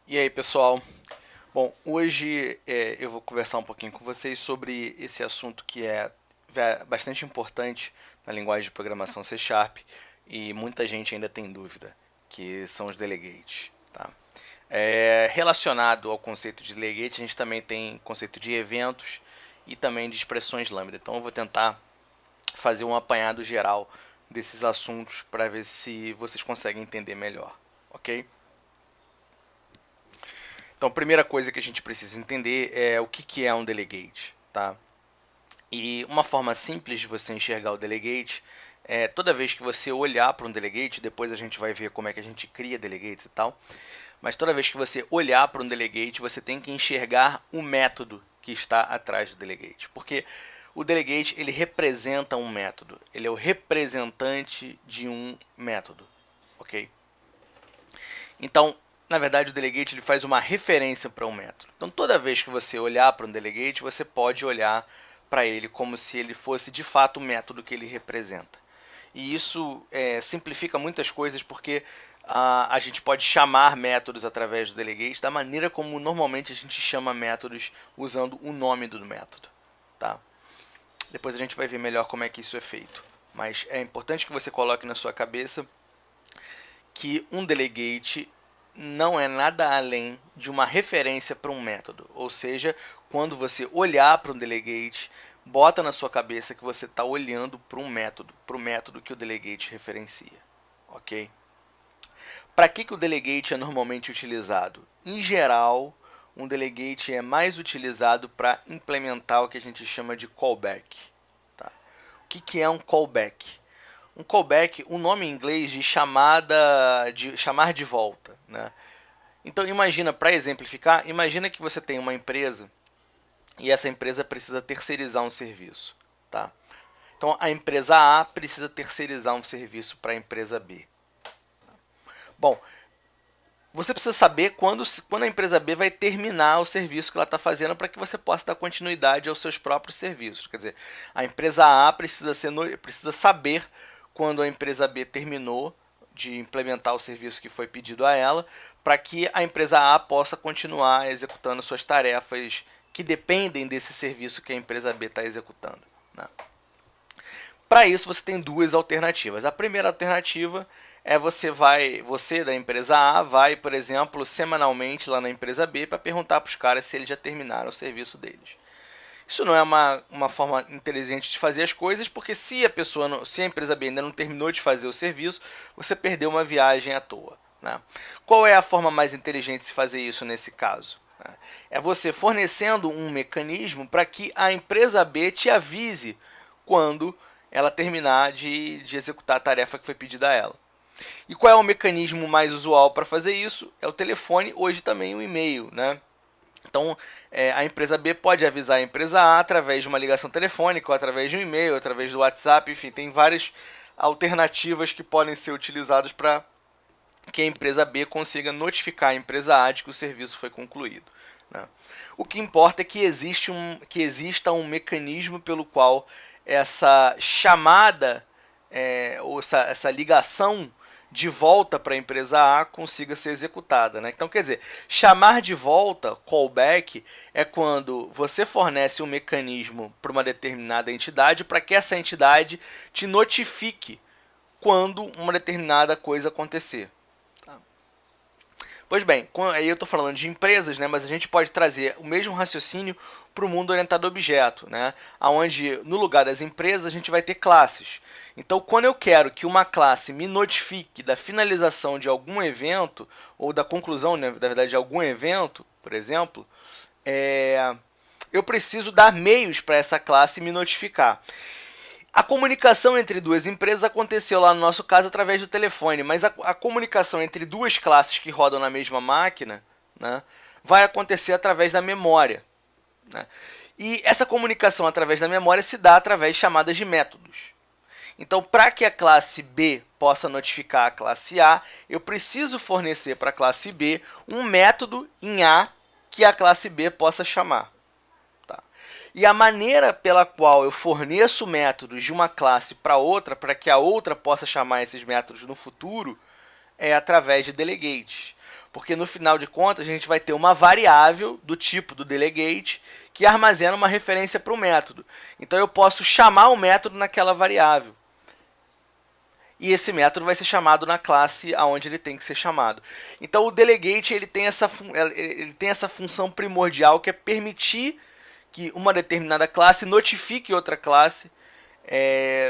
E aí, pessoal? Bom, hoje eu vou conversar um pouquinho com vocês sobre esse assunto que é bastante importante na linguagem de programação C Sharp e muita gente ainda tem dúvida, que são os delegates. Tá? Relacionado ao conceito de delegate, a gente também tem conceito de eventos e também de expressões lambda. Então eu vou tentar fazer um apanhado geral desses assuntos para ver se vocês conseguem entender melhor, ok? Então, a primeira coisa que a gente precisa entender é o que é um delegate, tá? E uma forma simples de você enxergar o delegate é toda vez que você olhar para um delegate, depois a gente vai ver como é que a gente cria delegates e tal, mas toda vez que você olhar para um delegate, você tem que enxergar o método que está atrás do delegate, porque o delegate ele representa um método, ele é o representante de um método, ok? Então, na verdade, o delegate ele faz uma referência para um método. Então, toda vez que você olhar para um delegate, você pode olhar para ele como se ele fosse de fato o método que ele representa. E isso simplifica muitas coisas porque a gente pode chamar métodos através do delegate da maneira como normalmente a gente chama métodos usando o nome do método. Tá? Depois a gente vai ver melhor como é que isso é feito. Mas é importante que você coloque na sua cabeça que um delegate não é nada além de uma referência para um método. Ou seja, quando você olhar para um delegate, bota na sua cabeça que você está olhando para o método que o delegate referencia. Ok? Para que o delegate é normalmente utilizado? Em geral, um delegate é mais utilizado para implementar o que a gente chama de callback. Tá? O que é um callback? Um callback, um nome em inglês de chamar de volta, né? Então imagina, para exemplificar, imagina que você tem uma empresa e essa empresa precisa terceirizar um serviço, tá? Então a empresa A precisa terceirizar um serviço para a empresa B. Bom, você precisa saber quando a empresa B vai terminar o serviço que ela está fazendo para que você possa dar continuidade aos seus próprios serviços. Quer dizer, a empresa A precisa saber quando a empresa B terminou de implementar o serviço que foi pedido a ela, para que a empresa A possa continuar executando suas tarefas que dependem desse serviço que a empresa B está executando. Né? Para isso você tem duas alternativas. A primeira alternativa é você da empresa A vai, por exemplo, semanalmente lá na empresa B para perguntar para os caras se eles já terminaram o serviço deles. Isso não é uma forma inteligente de fazer as coisas, porque se a empresa B ainda não terminou de fazer o serviço, você perdeu uma viagem à toa. Né? Qual é a forma mais inteligente de se fazer isso nesse caso? É você fornecendo um mecanismo para que a empresa B te avise quando ela terminar de executar a tarefa que foi pedida a ela. E qual é o mecanismo mais usual para fazer isso? É o telefone, hoje também o e-mail, né? Então, a empresa B pode avisar a empresa A através de uma ligação telefônica, ou através de um e-mail, ou através do WhatsApp, enfim, tem várias alternativas que podem ser utilizadas para que a empresa B consiga notificar a empresa A de que o serviço foi concluído. Né? O que importa é que exista um mecanismo pelo qual essa chamada, ou essa ligação de volta para a empresa A consiga ser executada. Né? Então, quer dizer, chamar de volta, callback, é quando você fornece um mecanismo para uma determinada entidade para que essa entidade te notifique quando uma determinada coisa acontecer. Pois bem, aí eu estou falando de empresas, né, mas a gente pode trazer o mesmo raciocínio para o mundo orientado a objeto, né, onde no lugar das empresas a gente vai ter classes. Então, quando eu quero que uma classe me notifique da finalização de algum evento, ou da conclusão, né, na verdade, de algum evento, por exemplo, eu preciso dar meios para essa classe me notificar. A comunicação entre duas empresas aconteceu lá no nosso caso através do telefone, mas a comunicação entre duas classes que rodam na mesma máquina, né, vai acontecer através da memória. Né? E essa comunicação através da memória se dá através de chamadas de métodos. Então, para que a classe B possa notificar a classe A, eu preciso fornecer para a classe B um método em A que a classe B possa chamar. E a maneira pela qual eu forneço métodos de uma classe para outra, para que a outra possa chamar esses métodos no futuro, é através de delegates. Porque no final de contas a gente vai ter uma variável do tipo do delegate que armazena uma referência para o método. Então eu posso chamar o método naquela variável. E esse método vai ser chamado na classe aonde ele tem que ser chamado. Então o delegate ele tem essa função primordial que é permitir que uma determinada classe notifique outra classe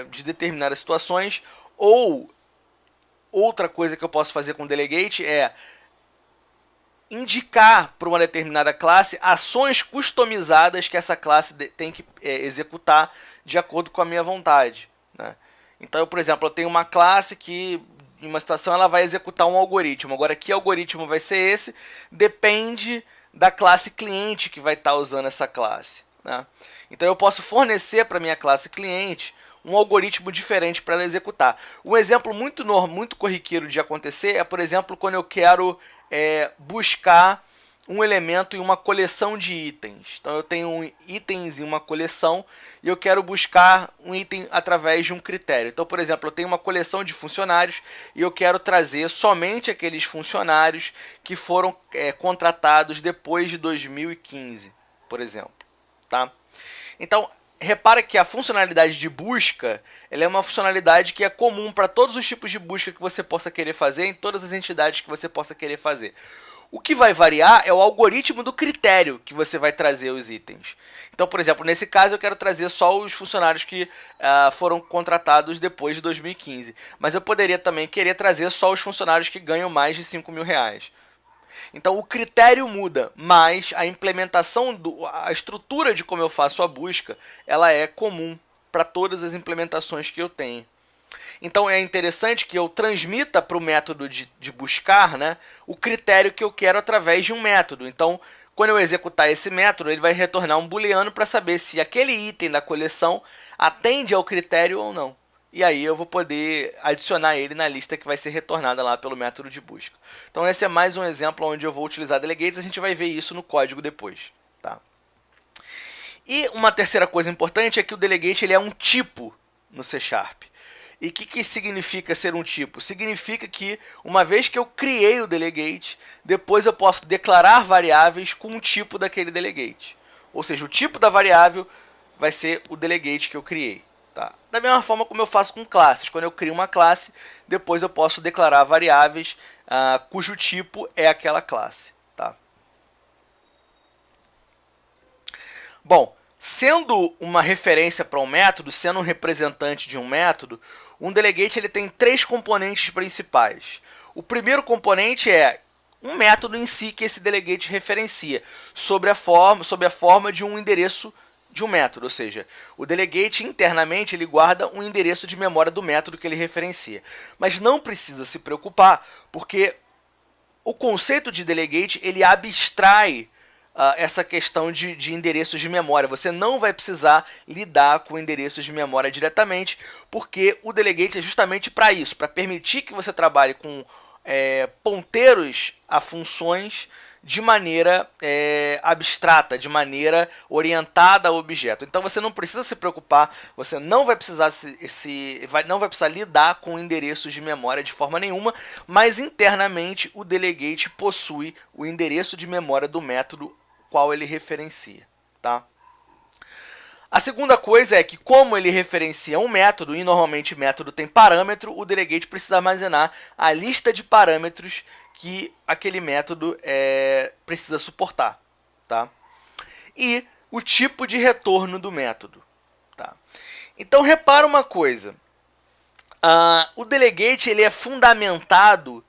de determinadas situações, ou outra coisa que eu posso fazer com o delegate é indicar para uma determinada classe ações customizadas que essa classe tem que executar de acordo com a minha vontade, né? Então, por exemplo, eu tenho uma classe que, em uma situação, ela vai executar um algoritmo. Agora, que algoritmo vai ser esse? Depende da classe cliente que vai estar usando essa classe, né? Então, eu posso fornecer para a minha classe cliente um algoritmo diferente para ela executar. Um exemplo muito corriqueiro de acontecer é, por exemplo, quando eu quero buscar um elemento em uma coleção de itens. Então eu tenho itens em uma coleção e eu quero buscar um item através de um critério. Então, por exemplo, eu tenho uma coleção de funcionários e eu quero trazer somente aqueles funcionários que foram contratados depois de 2015, por exemplo, tá? Então, repara que a funcionalidade de busca ela é uma funcionalidade que é comum para todos os tipos de busca que você possa querer fazer, em todas as entidades que você possa querer fazer. O que vai variar é o algoritmo do critério que você vai trazer os itens. Então, por exemplo, nesse caso eu quero trazer só os funcionários que foram contratados depois de 2015. Mas eu poderia também querer trazer só os funcionários que ganham mais de 5 mil reais. Então o critério muda, mas a implementação, a estrutura de como eu faço a busca, ela é comum para todas as implementações que eu tenho. Então é interessante que eu transmita para o método de buscar, né, o critério que eu quero através de um método. Então, quando eu executar esse método, ele vai retornar um booleano para saber se aquele item da coleção atende ao critério ou não. E aí eu vou poder adicionar ele na lista que vai ser retornada lá pelo método de busca. Então esse é mais um exemplo onde eu vou utilizar delegates, a gente vai ver isso no código depois, tá? E uma terceira coisa importante é que o delegate ele é um tipo no C#. E o que significa ser um tipo? Significa que, uma vez que eu criei o delegate, depois eu posso declarar variáveis com o tipo daquele delegate. Ou seja, o tipo da variável vai ser o delegate que eu criei. Tá? Da mesma forma como eu faço com classes. Quando eu crio uma classe, depois eu posso declarar variáveis cujo tipo é aquela classe. Tá? Bom, sendo uma referência para um método, sendo um representante de um método, um delegate ele tem três componentes principais. O primeiro componente é um método em si que esse delegate referencia, sob a forma de um endereço de um método, ou seja, o delegate internamente ele guarda um endereço de memória do método que ele referencia. Mas não precisa se preocupar, porque o conceito de delegate ele abstrai essa questão de endereços de memória. Você não vai precisar lidar com endereços de memória diretamente, porque o delegate é justamente para isso, para permitir que você trabalhe com ponteiros a funções de maneira abstrata, de maneira orientada ao objeto. Então você não precisa se preocupar, você não vai precisar não vai precisar lidar com endereços de memória de forma nenhuma, mas internamente o delegate possui o endereço de memória do método qual ele referencia, tá? A segunda coisa é que, como ele referencia um método, e normalmente método tem parâmetro, o delegate precisa armazenar a lista de parâmetros que aquele método precisa suportar, tá? E o tipo de retorno do método, tá? Então, repara uma coisa. O delegate ele é fundamentado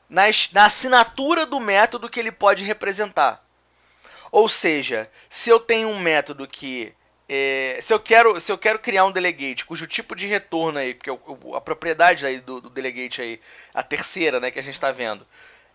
na assinatura do método que ele pode representar. Ou seja, se eu tenho um método que se eu quero criar um delegate cujo tipo de retorno aí, porque a propriedade aí do delegate aí, a terceira, né, que a gente está vendo,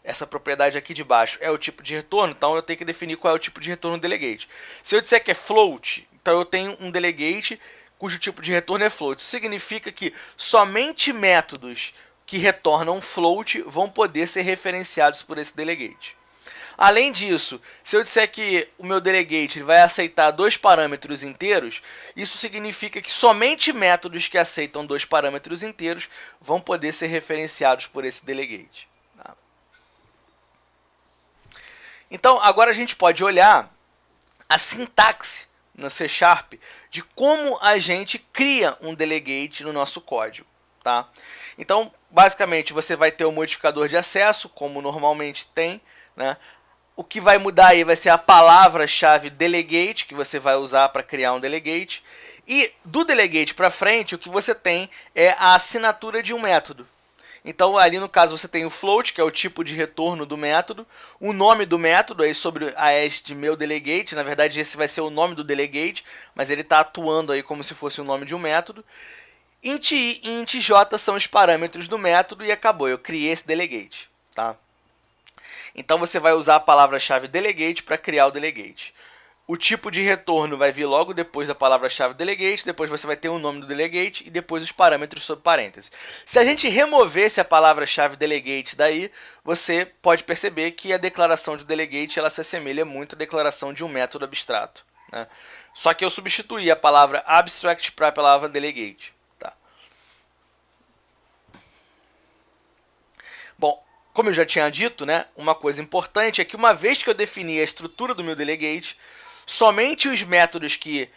essa propriedade aqui de baixo é o tipo de retorno, então eu tenho que definir qual é o tipo de retorno do delegate. Se eu disser que é float, então eu tenho um delegate cujo tipo de retorno é float. Isso significa que somente métodos que retornam float vão poder ser referenciados por esse delegate. Além disso, se eu disser que o meu delegate vai aceitar dois parâmetros inteiros, isso significa que somente métodos que aceitam dois parâmetros inteiros vão poder ser referenciados por esse delegate. Então, agora a gente pode olhar a sintaxe no C Sharp de como a gente cria um delegate no nosso código, tá? Então, basicamente, você vai ter o modificador de acesso, como normalmente tem, né? O que vai mudar aí vai ser a palavra-chave delegate, que você vai usar para criar um delegate. E do delegate para frente, o que você tem é a assinatura de um método. Então, ali no caso, você tem o float, que é o tipo de retorno do método, o nome do método, aí sobre a hash de meu delegate, na verdade esse vai ser o nome do delegate, mas ele está atuando aí como se fosse o nome de um método. Int i e int j são os parâmetros do método e acabou, eu criei esse delegate, tá? Então, você vai usar a palavra-chave delegate para criar o delegate. O tipo de retorno vai vir logo depois da palavra-chave delegate, depois você vai ter o nome do delegate e depois os parâmetros sob parênteses. Se a gente removesse a palavra-chave delegate daí, você pode perceber que a declaração de delegate ela se assemelha muito à declaração de um método abstrato, né? Só que eu substituí a palavra abstract para a palavra delegate. Tá? Bom, como eu já tinha dito, né, uma coisa importante é que uma vez que eu defini a estrutura do meu delegate, somente os métodos que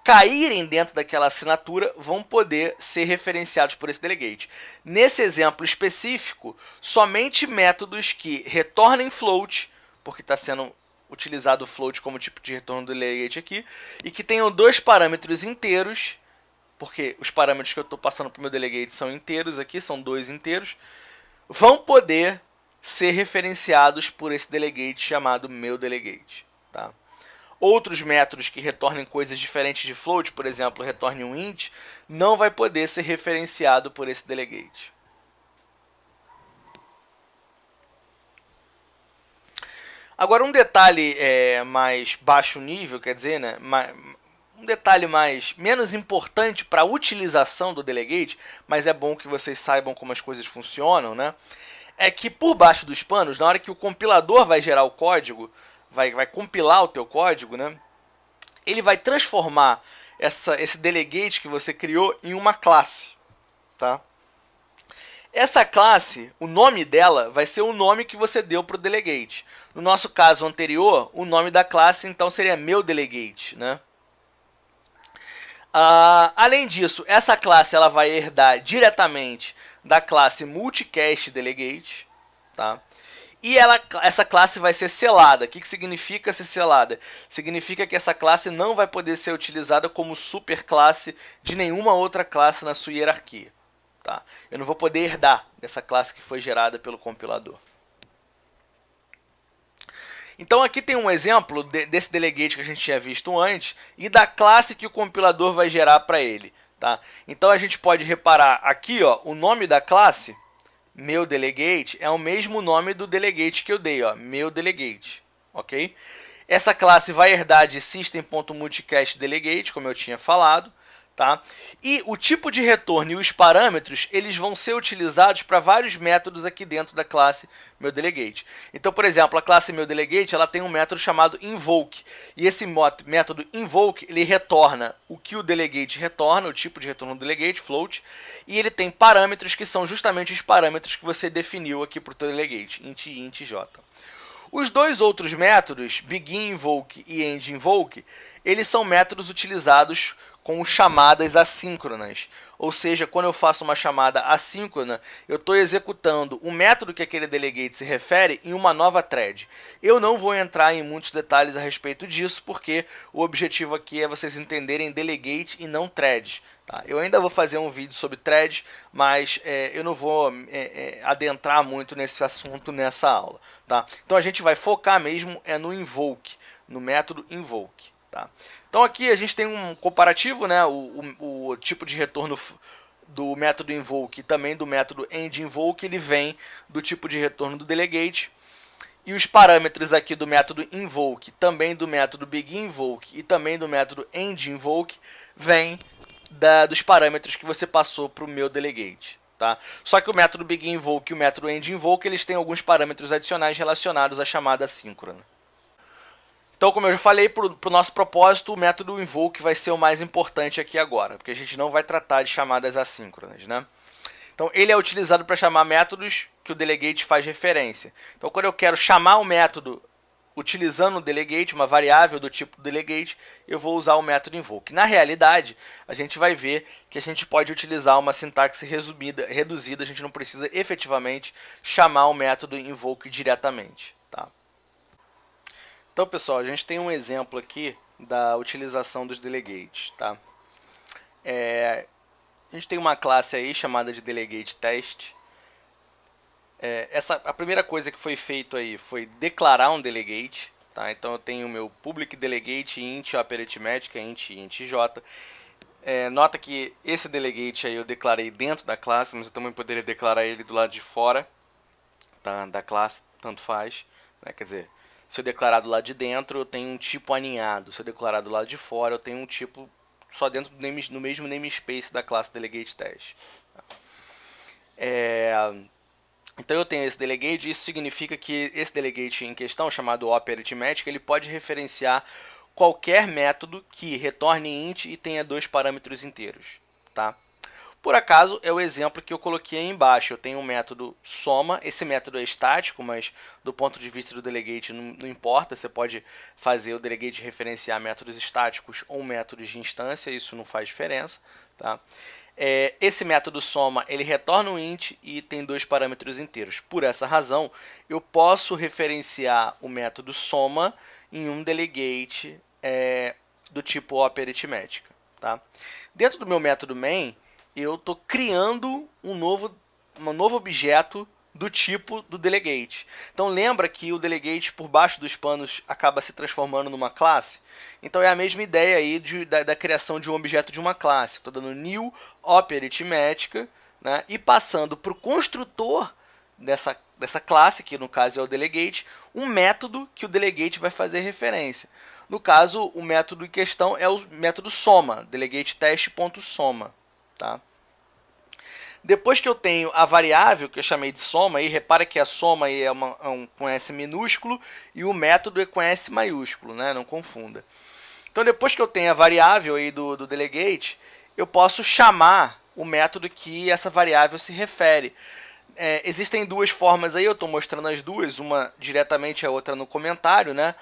caírem dentro daquela assinatura vão poder ser referenciados por esse delegate. Nesse exemplo específico, somente métodos que retornem float, porque está sendo utilizado o float como tipo de retorno do delegate aqui, e que tenham dois parâmetros inteiros, porque os parâmetros que eu estou passando para o meu delegate são inteiros aqui, são dois inteiros, vão poder ser referenciados por esse delegate chamado meu delegate. Tá? Outros métodos que retornem coisas diferentes de float, por exemplo, retorne um int, não vai poder ser referenciado por esse delegate. Agora, um detalhe mais baixo nível, quer dizer, né, um detalhe menos importante para a utilização do delegate, mas é bom que vocês saibam como as coisas funcionam, né, é que por baixo dos panos, na hora que o compilador vai gerar o código, vai compilar o teu código, né? Ele vai transformar esse delegate que você criou em uma classe, tá? Essa classe, o nome dela vai ser o nome que você deu para o delegate. No nosso caso anterior, o nome da classe então seria meu delegate, né? Além disso, essa classe ela vai herdar diretamente da classe multicast delegate, tá? E essa classe vai ser selada. O que significa ser selada? Significa que essa classe não vai poder ser utilizada como superclasse de nenhuma outra classe na sua hierarquia. Tá? Eu não vou poder herdar dessa classe que foi gerada pelo compilador. Então aqui tem um exemplo desse delegate que a gente tinha visto antes e da classe que o compilador vai gerar para ele. Tá? Então a gente pode reparar aqui, ó, o nome da classe meu delegate é o mesmo nome do delegate que eu dei, ó, meu delegate, ok? Essa classe vai herdar de system.multicastDelegate, como eu tinha falado, tá? E o tipo de retorno e os parâmetros, eles vão ser utilizados para vários métodos aqui dentro da classe meu delegate. Então, por exemplo, a classe meu delegate, ela tem um método chamado invoke, e esse método invoke, ele retorna o que o delegate retorna, o tipo de retorno do delegate, float, e ele tem parâmetros que são justamente os parâmetros que você definiu aqui para o teu delegate, int i, int j. Os dois outros métodos, beginInvoke e endInvoke, eles são métodos utilizados com chamadas assíncronas. Ou seja, quando eu faço uma chamada assíncrona, eu estou executando o método que aquele delegate se refere em uma nova thread. Eu não vou entrar em muitos detalhes a respeito disso, porque o objetivo aqui é vocês entenderem delegate e não thread. Tá? Eu ainda vou fazer um vídeo sobre thread, mas eu não vou adentrar muito nesse assunto nessa aula. Tá? Então a gente vai focar mesmo no invoke, no método invoke. Tá? Então aqui a gente tem um comparativo, né? O tipo de retorno do método invoke e também do método endInvoke, ele vem do tipo de retorno do delegate. E os parâmetros aqui do método invoke, também do método beginInvoke e também do método endInvoke, vêm dos parâmetros que você passou para o meu delegate. Tá? Só que o método beginInvoke e o método endInvoke, eles têm alguns parâmetros adicionais relacionados à chamada assíncrona. Então, como eu já falei, para o nosso propósito, o método invoke vai ser o mais importante aqui agora, porque a gente não vai tratar de chamadas assíncronas, né? Então, ele é utilizado para chamar métodos que o delegate faz referência. Então, quando eu quero chamar o método utilizando o delegate, uma variável do tipo delegate, eu vou usar o método invoke. Na realidade, a gente vai ver que a gente pode utilizar uma sintaxe reduzida, a gente não precisa efetivamente chamar o método invoke diretamente. Tá? Então, pessoal, a gente tem um exemplo aqui da utilização dos delegates. Tá? A gente tem uma classe aí chamada de delegate test. A primeira coisa que foi feito aí foi declarar um delegate. Tá? Então eu tenho o meu public delegate int operaritmética, int j. Nota que esse delegate aí eu declarei dentro da classe, mas eu também poderia declarar ele do lado de fora, tá? Da classe, tanto faz. Né? Quer dizer, se eu declarar do lado de dentro, eu tenho um tipo aninhado. Se eu declarar do lado de fora, eu tenho um tipo só dentro no mesmo namespace da classe delegate test. Então eu tenho esse delegate, e isso significa que esse delegate em questão, chamado opArithmetic, ele pode referenciar qualquer método que retorne int e tenha 2 parâmetros inteiros. Tá? Por acaso, é o exemplo que eu coloquei aí embaixo. Eu tenho um método soma, esse método é estático, mas do ponto de vista do delegate não importa, você pode fazer o delegate referenciar métodos estáticos ou métodos de instância, isso não faz diferença. Tá? Esse método soma, ele retorna um int e tem 2 parâmetros inteiros. Por essa razão, eu posso referenciar o método soma em um delegate do tipo opArithmética. Tá? Dentro do meu método main, eu estou criando um novo objeto do tipo do delegate. Então lembra que o delegate por baixo dos panos acaba se transformando numa classe? Então é a mesma ideia aí da criação de um objeto de uma classe. Estou dando new opArithmética, né, e passando para o construtor dessa classe, que no caso é o delegate, um método que o delegate vai fazer referência. No caso, o método em questão é o método soma, delegate test.soma. Tá? Depois que eu tenho a variável que eu chamei de soma, e repara que a soma aí é com S minúsculo e o método é com S maiúsculo, né? Não confunda. Então, depois que eu tenho a variável aí do delegate, eu posso chamar o método que essa variável se refere. Existem duas formas aí, eu estou mostrando as duas, uma diretamente e a outra no comentário, né?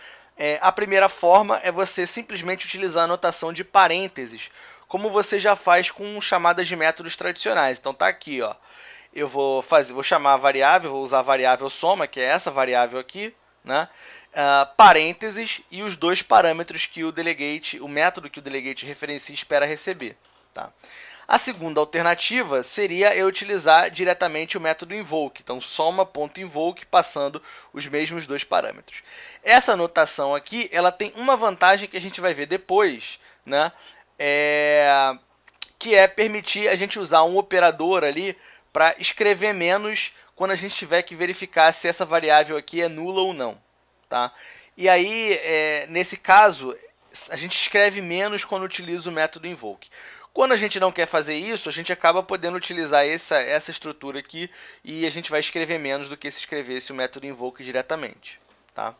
A primeira forma é você simplesmente utilizar a notação de parênteses, como você já faz com chamadas de métodos tradicionais. Então tá aqui, ó. Eu vou chamar a variável, vou usar a variável soma, que é essa variável aqui, né? Parênteses e os 2 parâmetros que o método que o delegate referencia espera receber. Tá? A segunda alternativa seria eu utilizar diretamente o método invoke. Então, soma.invoke passando os mesmos 2 parâmetros. Essa notação aqui, ela tem uma vantagem que a gente vai ver depois, né? Que é permitir a gente usar um operador ali para escrever menos quando a gente tiver que verificar se essa variável aqui é nula ou não. Tá? E aí, nesse caso, a gente escreve menos quando utiliza o método invoke. Quando a gente não quer fazer isso, a gente acaba podendo utilizar essa estrutura aqui e a gente vai escrever menos do que se escrevesse o método invoke diretamente. Tá?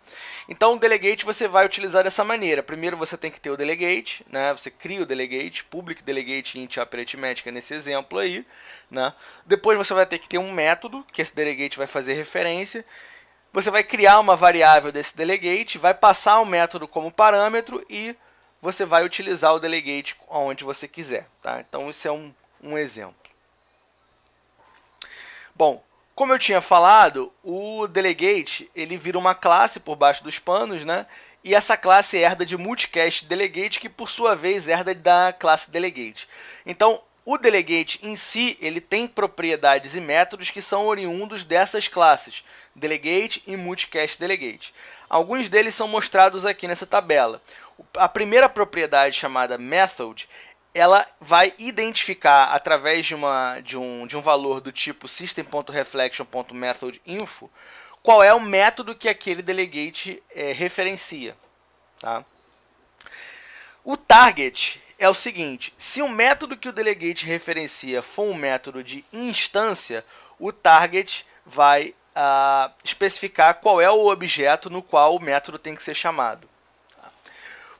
Então, o delegate você vai utilizar dessa maneira. Primeiro você tem que ter o delegate, né? Você cria o delegate, public delegate int opArithmética nesse exemplo aí. Né? Depois você vai ter que ter um método que esse delegate vai fazer referência. Você vai criar uma variável desse delegate, vai passar o método como parâmetro e você vai utilizar o delegate onde você quiser. Tá? Então, isso é um exemplo. Bom, como eu tinha falado, o delegate ele vira uma classe por baixo dos panos, né? E essa classe herda de multicast delegate, que por sua vez herda da classe delegate. Então, o delegate em si ele tem propriedades e métodos que são oriundos dessas classes, delegate e multicast delegate. Alguns deles são mostrados aqui nessa tabela. A primeira propriedade, chamada method, ela vai identificar, através de um valor do tipo system.reflection.methodinfo, qual é o método que aquele delegate referencia. Tá? O target é o seguinte: se o método que o delegate referencia for um método de instância, o target vai especificar qual é o objeto no qual o método tem que ser chamado.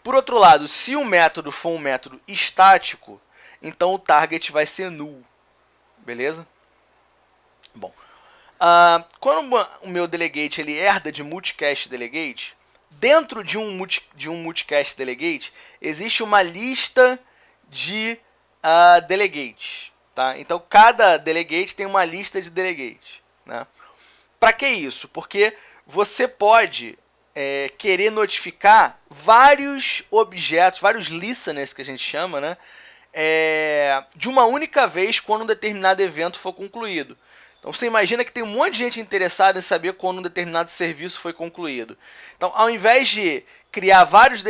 Por outro lado, se o método for um método estático, então o target vai ser null. Beleza? Bom, quando o meu delegate ele herda de multicast delegate, dentro de um multicast delegate, existe uma lista de delegates. Tá? Então, cada delegate tem uma lista de delegates. Né? Para que isso? Porque você pode querer notificar vários objetos, vários listeners que a gente chama, né? De uma única vez quando um determinado evento for concluído. Então você imagina que tem um monte de gente interessada em saber quando um determinado serviço foi concluído. Então, ao invés de criar várias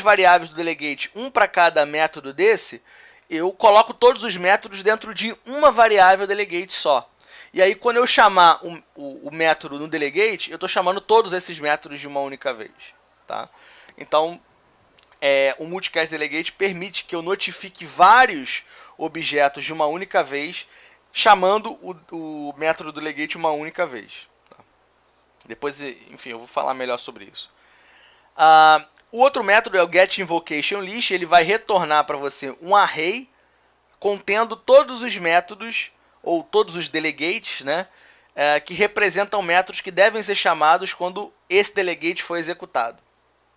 variáveis do delegate, um para cada método desse, eu coloco todos os métodos dentro de uma variável delegate só. E aí, quando eu chamar o método no delegate, eu estou chamando todos esses métodos de uma única vez. Tá? Então, o multicast delegate permite que eu notifique vários objetos de uma única vez, chamando o método do delegate uma única vez. Tá? Depois, enfim, eu vou falar melhor sobre isso. O outro método é o getInvocationList. Ele vai retornar para você um array contendo todos os métodos ou todos os delegates, né, que representam métodos que devem ser chamados quando esse delegate for executado.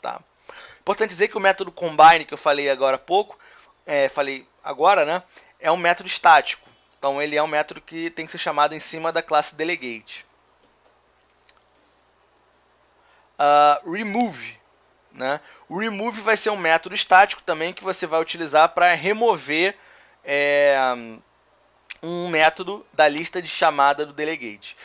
Tá? Importante dizer que o método combine, que eu falei agora há pouco, né, é um método estático. Então, ele é um método que tem que ser chamado em cima da classe delegate. Remove. Né? O remove vai ser um método estático também que você vai utilizar para remover um método da lista de chamada do delegate.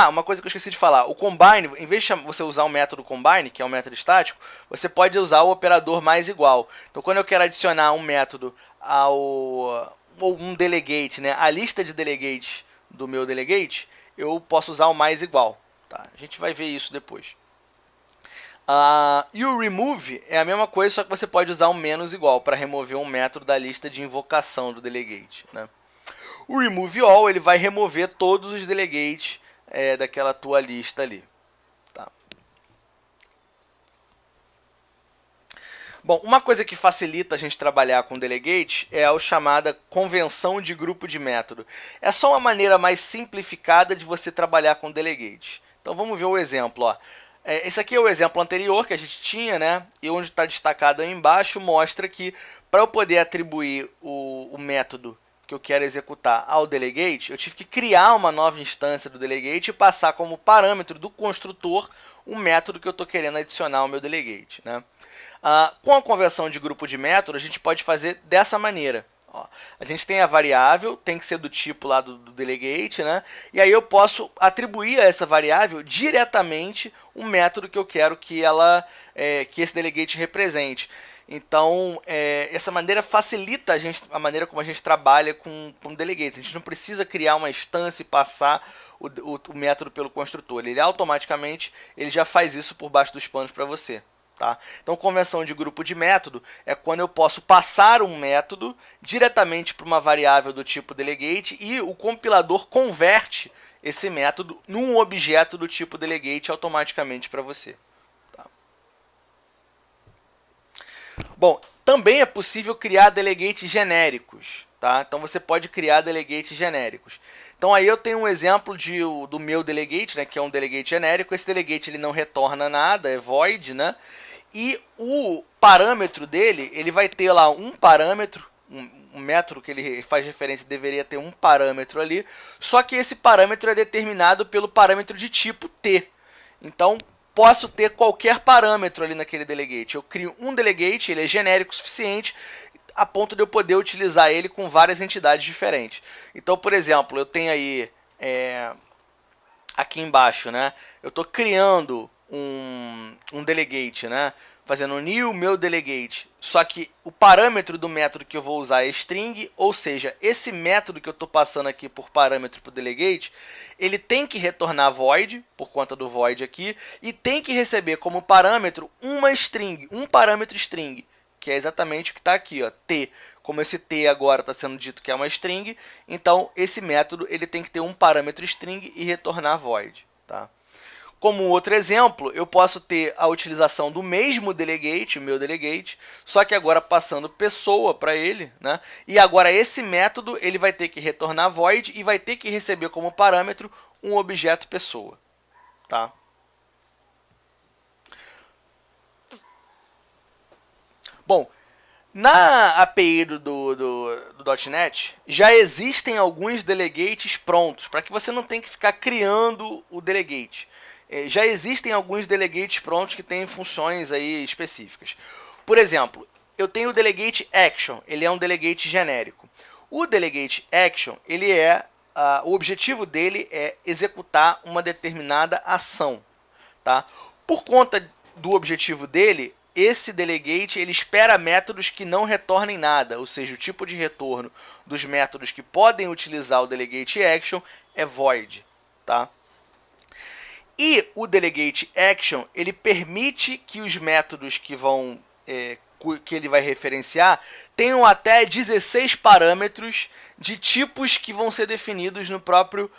Uma coisa que eu esqueci de falar. O combine, em vez de você usar o método combine, que é um método estático, você pode usar o operador mais igual. Então, quando eu quero adicionar um método ou um delegate, né, a lista de delegates do meu delegate, eu posso usar o mais igual. Tá? A gente vai ver isso depois. E o remove é a mesma coisa, só que você pode usar um menos igual para remover um método da lista de invocação do delegate. Né? O remove all ele vai remover todos os delegates daquela tua lista ali. Tá? Bom, uma coisa que facilita a gente trabalhar com delegate é a chamada convenção de grupo de método. É só uma maneira mais simplificada de você trabalhar com delegate. Então vamos ver o exemplo. Ó. Esse aqui é o exemplo anterior que a gente tinha, né? E onde está destacado aí embaixo mostra que para eu poder atribuir o método que eu quero executar ao delegate, eu tive que criar uma nova instância do delegate e passar como parâmetro do construtor o método que eu estou querendo adicionar ao meu delegate. Né? Com a conversão de grupo de método, a gente pode fazer dessa maneira. Ó, a gente tem a variável, tem que ser do tipo lá do delegate, né? E aí eu posso atribuir a essa variável diretamente um método que eu quero que esse delegate represente. Então, essa maneira facilita a maneira como a gente trabalha com delegate. A gente não precisa criar uma instância e passar o método pelo construtor. Ele automaticamente já faz isso por baixo dos panos para você. Tá? Então, convenção de grupo de método é quando eu posso passar um método diretamente para uma variável do tipo delegate e o compilador converte esse método num objeto do tipo delegate automaticamente para você. Tá? Bom, também é possível criar delegates genéricos. Tá? Então, você pode criar delegates genéricos. Então, aí eu tenho um exemplo do meu delegate, né, que é um delegate genérico. Esse delegate ele não retorna nada, é void, né? E o parâmetro dele, ele vai ter lá um parâmetro, um método que ele faz referência deveria ter um parâmetro ali, só que esse parâmetro é determinado pelo parâmetro de tipo T. Então, posso ter qualquer parâmetro ali naquele delegate. Eu crio um delegate, ele é genérico o suficiente, a ponto de eu poder utilizar ele com várias entidades diferentes. Então, por exemplo, eu tenho aí, aqui embaixo, né, eu estou criando um delegate, né, fazendo um new meu delegate, só que o parâmetro do método que eu vou usar é string, ou seja, esse método que eu estou passando aqui por parâmetro para o delegate, ele tem que retornar void, por conta do void aqui, e tem que receber como parâmetro uma string, um parâmetro string, que é exatamente o que está aqui, ó, t. Como esse t agora está sendo dito que é uma string, então esse método ele tem que ter um parâmetro string e retornar void. Tá? Como outro exemplo, eu posso ter a utilização do mesmo delegate, o meu delegate, só que agora passando pessoa para ele, né? E agora esse método ele vai ter que retornar void e vai ter que receber como parâmetro um objeto pessoa. Tá? Na API do .NET, já existem alguns delegates prontos, para que você não tenha que ficar criando o delegate. Já existem alguns delegates prontos que têm funções aí específicas. Por exemplo, eu tenho o delegate action, ele é um delegate genérico. O delegate action, o objetivo dele é executar uma determinada ação. Tá? Por conta do objetivo dele, esse delegate ele espera métodos que não retornem nada, ou seja, o tipo de retorno dos métodos que podem utilizar o delegate action é void. Tá? E o delegate action ele permite que os métodos que ele vai referenciar tenham até 16 parâmetros de tipos que vão ser definidos no próprio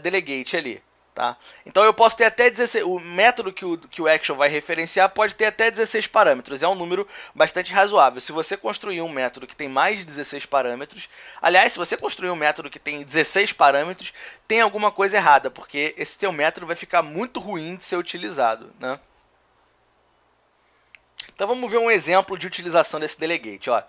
delegate ali. Tá? Então eu posso ter até 16. O método que o action vai referenciar pode ter até 16 parâmetros. É um número bastante razoável. Se você construir um método que tem mais de 16 parâmetros, aliás, se você construir um método que tem 16 parâmetros, tem alguma coisa errada, porque esse teu método vai ficar muito ruim de ser utilizado, né? Então vamos ver um exemplo de utilização desse delegate. Ó.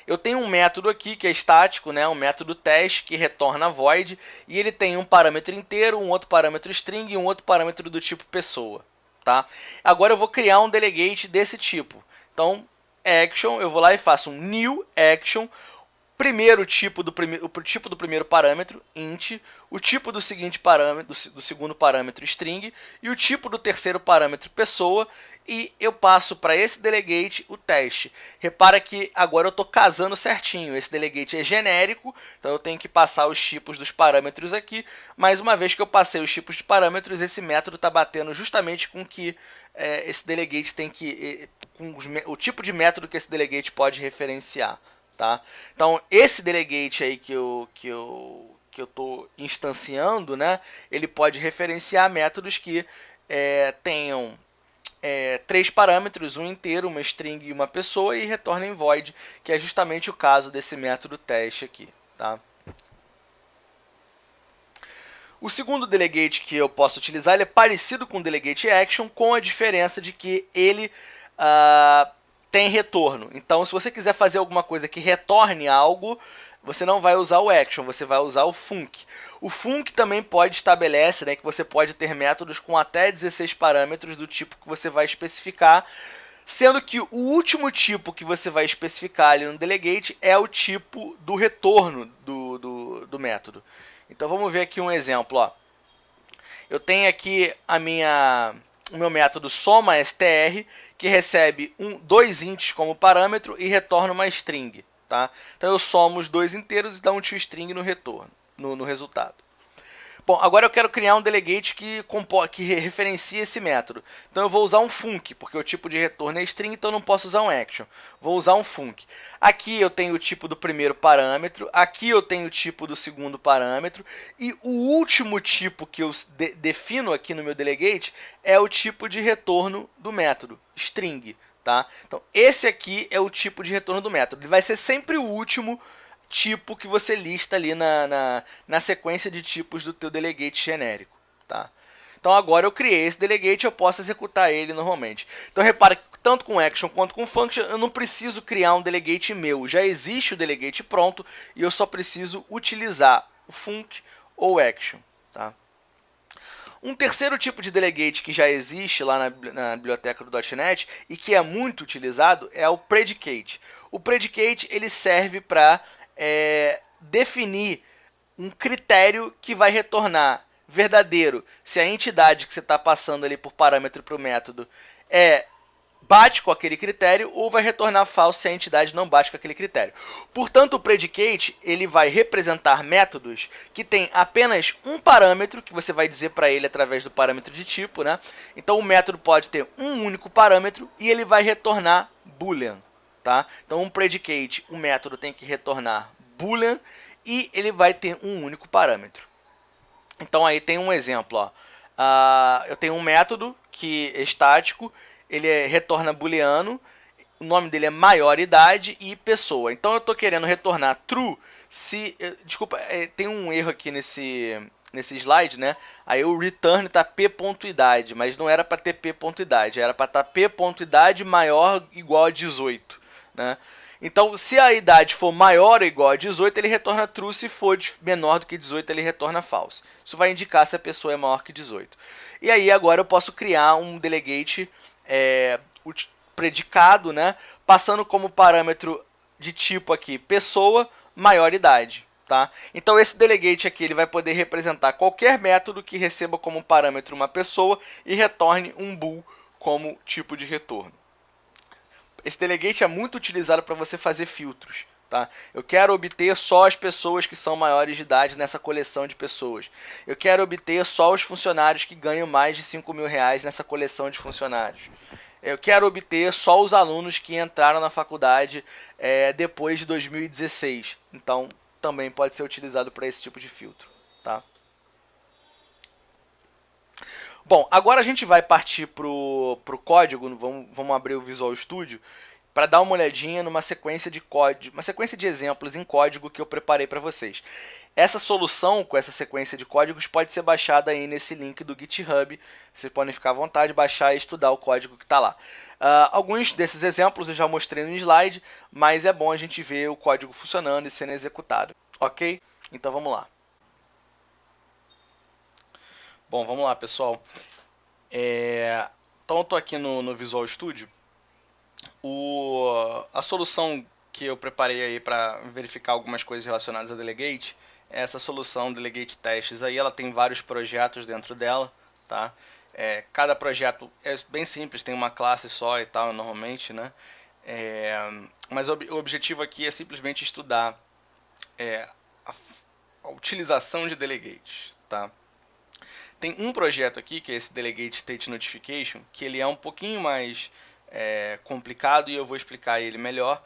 Eu tenho um método aqui que é estático, né, um método teste que retorna void, e ele tem um parâmetro inteiro, um outro parâmetro string e um outro parâmetro do tipo pessoa. Tá? Agora eu vou criar um delegate desse tipo. Então, action, eu vou lá e faço um new action, primeiro tipo o tipo do primeiro parâmetro, int, o tipo do seguinte parâmetro, do segundo parâmetro, string, e o tipo do terceiro parâmetro, pessoa, e eu passo para esse delegate o teste. Repara que agora eu estou casando certinho, esse delegate é genérico, então eu tenho que passar os tipos dos parâmetros aqui, mas uma vez que eu passei os tipos de parâmetros, esse método está batendo justamente com que esse delegate tem que, com o tipo de método que esse delegate pode referenciar. Tá? Então, esse delegate aí que eu estou instanciando, né, ele pode referenciar métodos que tenham 3 parâmetros, um inteiro, uma string e uma pessoa, e retornem void, que é justamente o caso desse método teste aqui. Tá? O segundo delegate que eu posso utilizar ele é parecido com o delegate action, com a diferença de que ele tem retorno. Então, se você quiser fazer alguma coisa que retorne algo, você não vai usar o action, você vai usar o func. O func também estabelece, né, que você pode ter métodos com até 16 parâmetros do tipo que você vai especificar, sendo que o último tipo que você vai especificar ali no delegate é o tipo do retorno do método. Então, vamos ver aqui um exemplo. Ó. Eu tenho aqui o meu método soma_str, que recebe 2 ints como parâmetro e retorna uma string. Tá? Então eu somo os 2 inteiros e dá um toString no retorno, no resultado. Bom, agora eu quero criar um delegate que referencie esse método. Então eu vou usar um func, porque o tipo de retorno é string, então eu não posso usar um action. Vou usar um func. Aqui eu tenho o tipo do primeiro parâmetro, aqui eu tenho o tipo do segundo parâmetro, e o último tipo que eu defino aqui no meu delegate é o tipo de retorno do método, string. Tá? Então esse aqui é o tipo de retorno do método. Ele vai ser sempre o último tipo que você lista ali na sequência de tipos do teu delegate genérico. Tá? Então agora eu criei esse delegate, eu posso executar ele normalmente. Então repara que tanto com action quanto com function eu não preciso criar um delegate meu. Já existe o delegate pronto e eu só preciso utilizar o func ou action. Tá? Um terceiro tipo de delegate que já existe lá na biblioteca do .NET e que é muito utilizado é o predicate. O predicate ele serve para definir um critério que vai retornar verdadeiro se a entidade que você está passando ali por parâmetro para o método bate com aquele critério, ou vai retornar falso se a entidade não bate com aquele critério. Portanto, o predicate ele vai representar métodos que têm apenas um parâmetro, que você vai dizer para ele através do parâmetro de tipo. Né? Então, o método pode ter um único parâmetro e ele vai retornar boolean. Tá? Então, um predicate, o método tem que retornar boolean e ele vai ter um único parâmetro. Então, aí tem um exemplo. Ó. Eu tenho um método que é estático, ele retorna booleano, o nome dele é maioridade e pessoa. Então, eu estou querendo retornar true se... Desculpa, tem um erro aqui nesse slide, né? Aí o return está p.idade, mas não era para ter p.idade, era para estar p.idade maior ou igual a 18. né? Então, se a idade for maior ou igual a 18, ele retorna true. Se for menor do que 18, ele retorna false. Isso vai indicar se a pessoa é maior que 18. E aí, agora eu posso criar um delegate predicado, né? Passando como parâmetro de tipo aqui, pessoa, maior idade. Tá? Então, esse delegate aqui ele vai poder representar qualquer método que receba como parâmetro uma pessoa e retorne um bool como tipo de retorno. Esse delegate é muito utilizado para você fazer filtros. Tá? Eu quero obter só as pessoas que são maiores de idade nessa coleção de pessoas. Eu quero obter só os funcionários que ganham mais de R$5.000 nessa coleção de funcionários. Eu quero obter só os alunos que entraram na faculdade depois de 2016. Então, também pode ser utilizado para esse tipo de filtro. Tá? Bom, agora a gente vai partir para o código, vamos abrir o Visual Studio, para dar uma olhadinha numa sequência de código, uma sequência de exemplos em código que eu preparei para vocês. Essa solução com essa sequência de códigos pode ser baixada aí nesse link do GitHub. Vocês podem ficar à vontade, baixar e estudar o código que está lá. Alguns desses exemplos eu já mostrei no slide, mas é bom a gente ver o código funcionando e sendo executado. Ok? Então vamos lá. Bom, vamos lá, pessoal. Então eu estou aqui no Visual Studio. A solução que eu preparei aí para verificar algumas coisas relacionadas a Delegate é essa solução Delegate Testes. Aí ela tem vários projetos dentro dela, tá? Cada projeto é bem simples, tem uma classe só e tal, normalmente, né? Mas o objetivo aqui é simplesmente estudar a utilização de Delegates, tá? Tem um projeto aqui, que é esse Delegate State Notification, que ele é um pouquinho mais complicado e eu vou explicar ele melhor,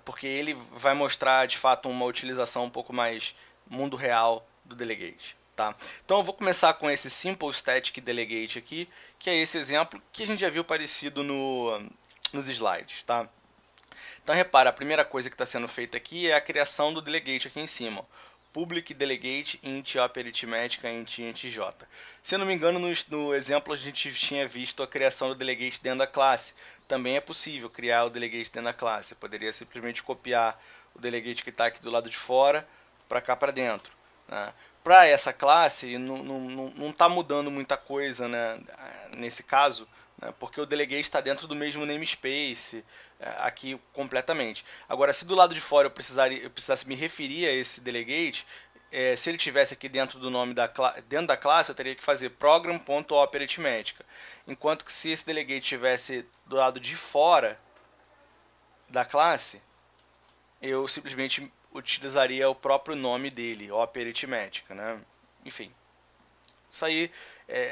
porque ele vai mostrar de fato uma utilização um pouco mais mundo real do Delegate. Tá? Então eu vou começar com esse Simple Static Delegate aqui, que é esse exemplo que a gente já viu parecido nos slides. Tá? Então repara, a primeira coisa que está sendo feita aqui é a criação do Delegate aqui em cima. Public Delegate int op aritmética int j. Se eu não me engano, no exemplo a gente tinha visto a criação do delegate dentro da classe. Também é possível criar o delegate dentro da classe. Eu poderia simplesmente copiar o delegate que está aqui do lado de fora para cá para dentro. Né? Para essa classe não está mudando muita coisa, né, nesse caso, né, porque o delegate está dentro do mesmo namespace aqui completamente. Agora, se do lado de fora eu precisasse me referir a esse delegate, se ele tivesse aqui dentro do nome dentro da classe, eu teria que fazer program.operaritmética. Enquanto que se esse delegate estivesse do lado de fora da classe, eu simplesmente utilizaria o próprio nome dele, operaritmética, né? Enfim, isso aí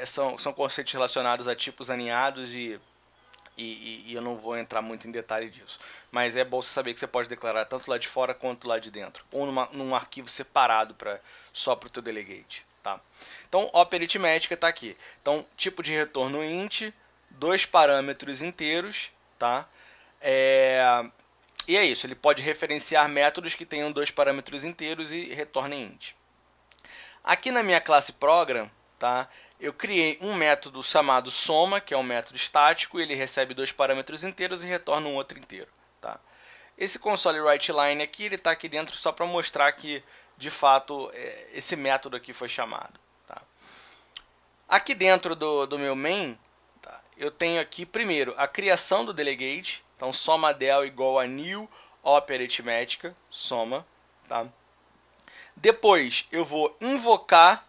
são conceitos relacionados a tipos aninhados e eu não vou entrar muito em detalhe disso. Mas é bom você saber que você pode declarar tanto lá de fora quanto lá de dentro. Ou num arquivo separado só para o teu delegate. Tá? Então, operaritmética está aqui. Então, tipo de retorno int, 2 parâmetros inteiros. Tá? E é isso, ele pode referenciar métodos que tenham 2 parâmetros inteiros e retornem int. Aqui na minha classe program, tá, eu criei um método chamado soma, que é um método estático, ele recebe 2 parâmetros inteiros e retorna um outro inteiro. Tá. Esse console writeLine aqui, ele está aqui dentro só para mostrar que, de fato, esse método aqui foi chamado. Tá. Aqui dentro do meu main, tá, eu tenho aqui, primeiro, a criação do delegate. Então, soma del igual a new op aritmética, soma. Tá? Depois, eu vou invocar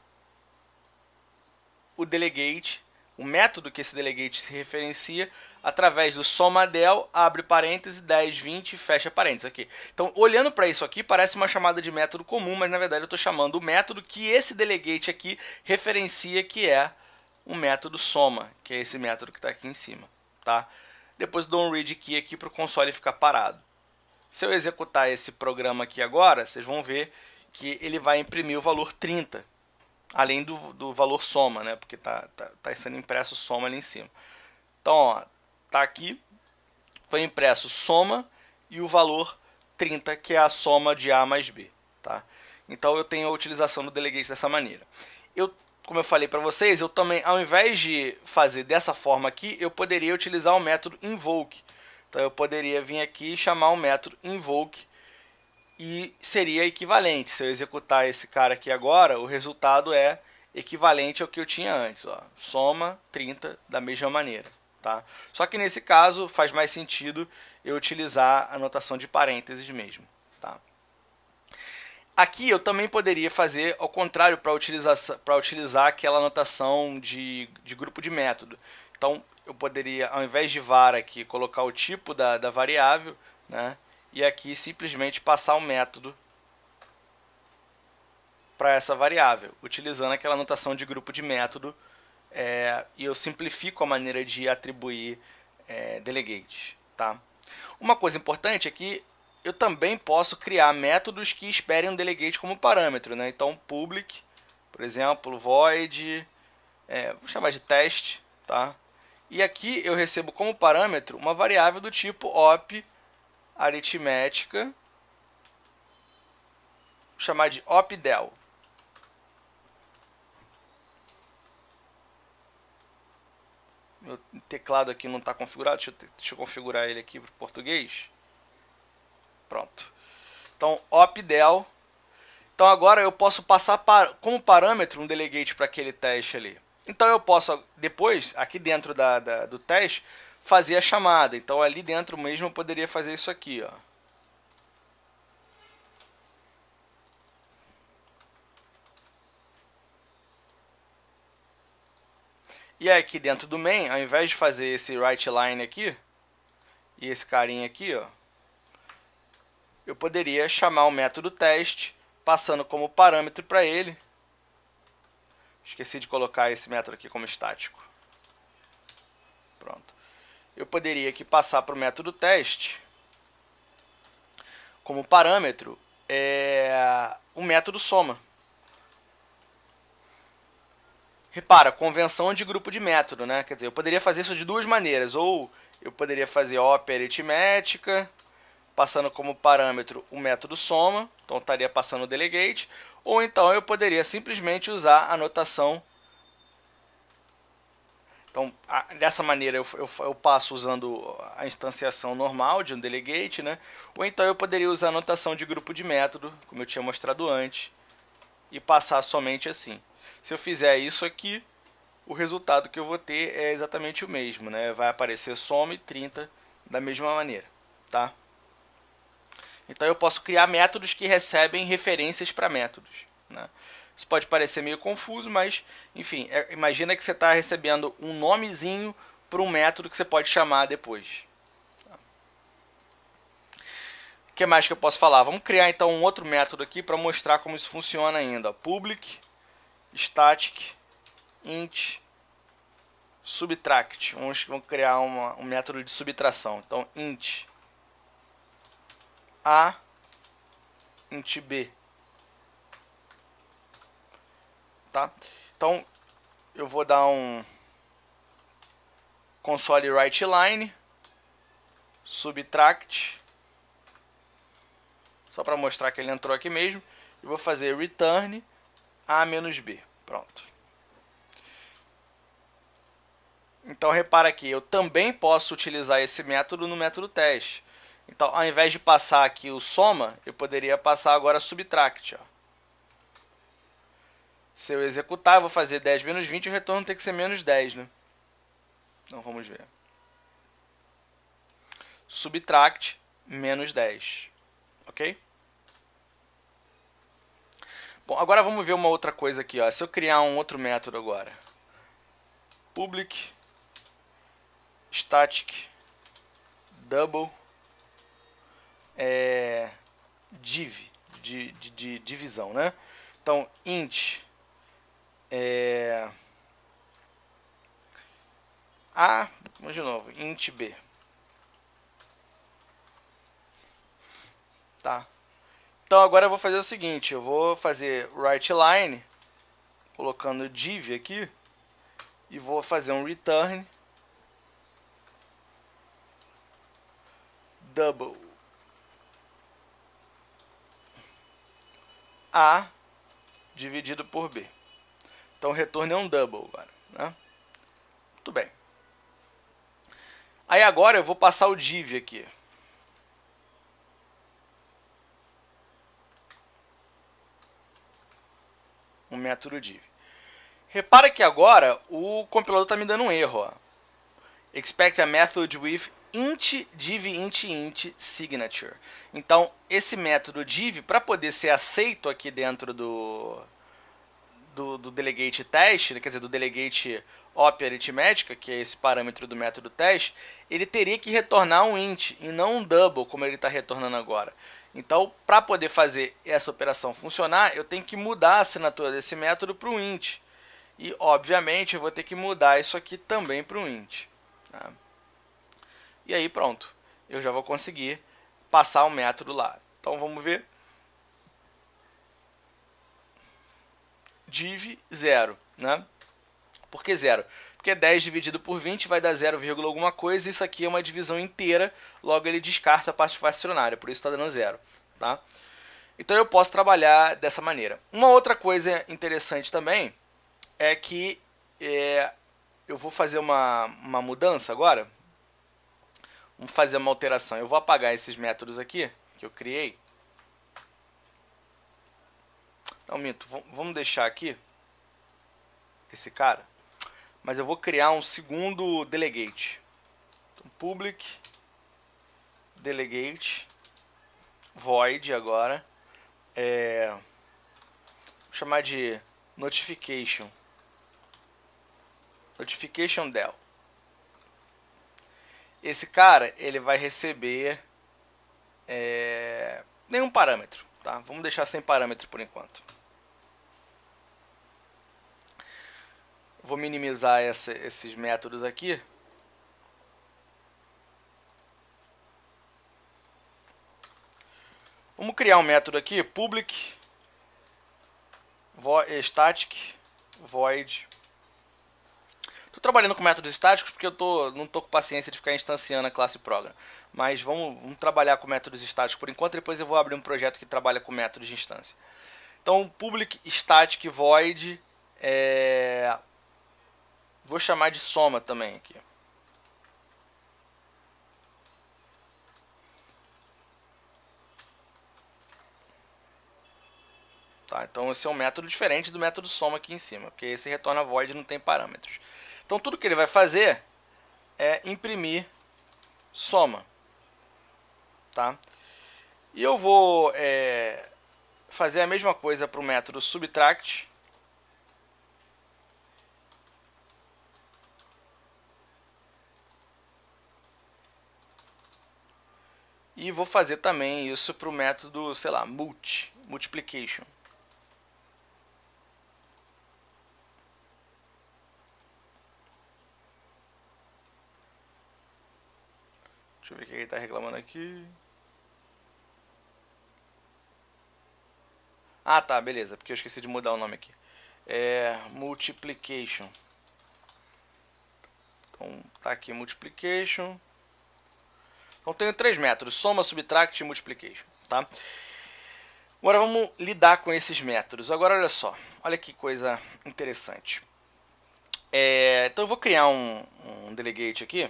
o delegate, o método que esse delegate se referencia, através do soma del, abre parênteses, 10, 20, fecha parênteses aqui. Então, olhando para isso aqui, parece uma chamada de método comum, mas na verdade eu estou chamando o método que esse delegate aqui referencia, que é o método soma, que é esse método que está aqui em cima. Tá? Depois dou um read key aqui para o console ficar parado. Se eu executar esse programa aqui agora, vocês vão ver que ele vai imprimir o valor 30, além do valor soma, né? Porque tá sendo impresso soma ali em cima. Então, ó, tá aqui, foi impresso soma e o valor 30, que é a soma de A mais B. Tá? Então, eu tenho a utilização do delegate dessa maneira. Como eu falei para vocês, eu também, ao invés de fazer dessa forma aqui, eu poderia utilizar o método invoke. Então eu poderia vir aqui e chamar o método invoke e seria equivalente. Se eu executar esse cara aqui agora, o resultado é equivalente ao que eu tinha antes. Ó. Soma 30 da mesma maneira. Tá? Só que nesse caso faz mais sentido eu utilizar a notação de parênteses mesmo. Tá? Aqui eu também poderia fazer ao contrário para utilizar aquela notação de grupo de método. Então eu poderia, ao invés de var aqui, colocar o tipo da variável, né? E aqui simplesmente passar o método para essa variável, utilizando aquela notação de grupo de método, e eu simplifico a maneira de atribuir delegates. Tá? Uma coisa importante é que eu também posso criar métodos que esperem um delegate como parâmetro. Né? Então, public, por exemplo, void, vou chamar de teste, tá? E aqui eu recebo como parâmetro uma variável do tipo op aritmética, vou chamar de opdel. Meu teclado aqui não está configurado, deixa eu configurar ele aqui para o português. Pronto. Então, opdel. Então agora eu posso passar como parâmetro um delegate para aquele teste ali. Então eu posso depois, aqui dentro do teste, fazer a chamada. Então ali dentro mesmo eu poderia fazer isso aqui. Ó. E aí, aqui dentro do main, ao invés de fazer esse write line aqui, e esse carinha aqui, ó, eu poderia chamar o método teste, passando como parâmetro para ele. Esqueci de colocar esse método aqui como estático. Pronto. Eu poderia aqui passar para o método teste, como parâmetro, o método soma. Repara, convenção de grupo de método, né? Quer dizer, eu poderia fazer isso de duas maneiras. Ou eu poderia fazer op aritmética, passando como parâmetro o método soma, então estaria passando o delegate. Ou então eu poderia simplesmente usar a notação. Então, dessa maneira eu passo usando a instanciação normal de um delegate, né? Ou então eu poderia usar a notação de grupo de método, como eu tinha mostrado antes, e passar somente assim. Se eu fizer isso aqui, o resultado que eu vou ter é exatamente o mesmo, né? Vai aparecer some 30 da mesma maneira, tá? Então eu posso criar métodos que recebem referências para métodos, né? Isso pode parecer meio confuso, mas, enfim, imagina que você está recebendo um nomezinho para um método que você pode chamar depois. O que mais que eu posso falar? Vamos criar então um outro método aqui para mostrar como isso funciona ainda. Public static int subtract. Vamos criar um método de subtração. Então, int a, int b. Tá? Então, eu vou dar um console write line subtract, só para mostrar que ele entrou aqui mesmo. E vou fazer return a menos b. Pronto. Então, repara aqui, eu também posso utilizar esse método no método teste. Então, ao invés de passar aqui o soma, eu poderia passar agora subtract. Ó. Se eu executar, eu vou fazer 10 menos 20, o retorno tem que ser menos 10, né? Então, vamos ver. Subtract menos 10. Ok? Bom, agora vamos ver uma outra coisa aqui. Ó. Se eu criar um outro método agora. Public static double div, de divisão, né? Então, int a, vamos de novo, int b. Tá? Então, agora eu vou fazer o seguinte, eu vou fazer write line, colocando div aqui, e vou fazer um return double a dividido por b. Então, o retorno é um double agora, né? Muito bem. Aí agora eu vou passar o div aqui. O método div. Repara que agora o compilador está me dando um erro. Ó. Expect a method with int div int signature. Então, esse método div, para poder ser aceito aqui dentro do delegate teste, quer dizer, do delegate op aritmética, que é esse parâmetro do método teste, ele teria que retornar um int e não um double, como ele está retornando agora. Então, para poder fazer essa operação funcionar, eu tenho que mudar a assinatura desse método para um int. E, obviamente, eu vou ter que mudar isso aqui também para um int. Tá? E aí, pronto. Eu já vou conseguir passar o método lá. Então, vamos ver. Div 0, né? Por que 0? Porque 10 dividido por 20 vai dar 0, alguma coisa, e isso aqui é uma divisão inteira, logo ele descarta a parte fracionária, por isso está dando 0. Tá? Então eu posso trabalhar dessa maneira. Uma outra coisa interessante também é que eu vou fazer uma mudança agora. Vamos fazer uma alteração. Eu vou apagar esses métodos aqui que eu criei. Não, minto. Vamos deixar aqui esse cara. Mas eu vou criar um segundo delegate. Então, public delegate void agora. Vou chamar de notification. Notification del. Esse cara, ele vai receber nenhum parâmetro. Tá? Vamos deixar sem parâmetro por enquanto. Vou minimizar esses métodos aqui. Vamos criar um método aqui, public static void. Estou trabalhando com métodos estáticos porque eu não estou com paciência de ficar instanciando a classe program. Mas vamos trabalhar com métodos estáticos por enquanto, depois eu vou abrir um projeto que trabalha com métodos de instância. Então, public static void, vou chamar de soma também aqui. Tá, então esse é um método diferente do método soma aqui em cima, porque esse retorna void e não tem parâmetros. Então tudo que ele vai fazer é imprimir soma. Tá? E eu vou fazer a mesma coisa para o método subtract. E vou fazer também isso para o método, sei lá, multiplication. Deixa eu ver o que ele está reclamando aqui. Ah, tá, beleza, porque eu esqueci de mudar o nome aqui. Multiplication. Então, tá aqui multiplication. Então, tenho três métodos, soma, subtract e multiplication. Tá? Agora, vamos lidar com esses métodos. Agora, olha só, olha que coisa interessante. Então, eu vou criar um delegate aqui.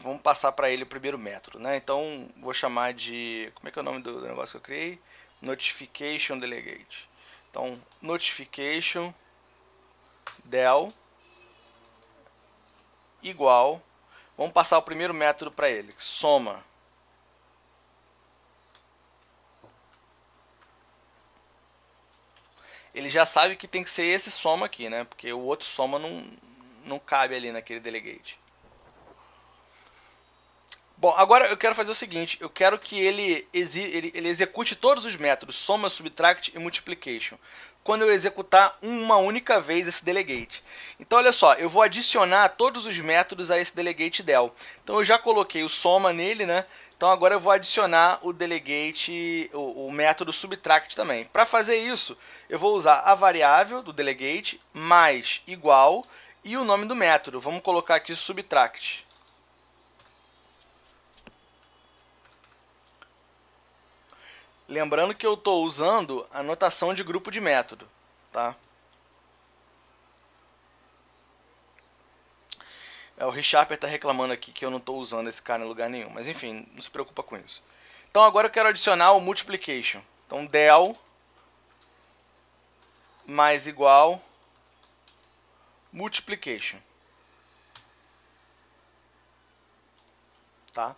Vamos passar para ele o primeiro método, né? Então, vou chamar de... Como é que é o nome do negócio que eu criei? Notification delegate. Então, notification del igual... Vamos passar o primeiro método para ele, soma. Ele já sabe que tem que ser esse soma aqui, né? Porque o outro soma não cabe ali naquele delegate. Bom, agora eu quero fazer o seguinte, eu quero que ele execute todos os métodos, soma, subtract e multiplication, quando eu executar uma única vez esse delegate. Então, olha só, eu vou adicionar todos os métodos a esse delegate del. Então, eu já coloquei o soma nele, né? Então, agora eu vou adicionar o delegate, o método subtract também. Para fazer isso, eu vou usar a variável do delegate mais igual e o nome do método. Vamos colocar aqui subtract. Lembrando que eu estou usando a notação de grupo de método. Tá? O ReSharper está reclamando aqui que eu não estou usando esse cara em lugar nenhum. Mas enfim, não se preocupa com isso. Então agora eu quero adicionar o Multiplication. Então del mais igual Multiplication. Tá?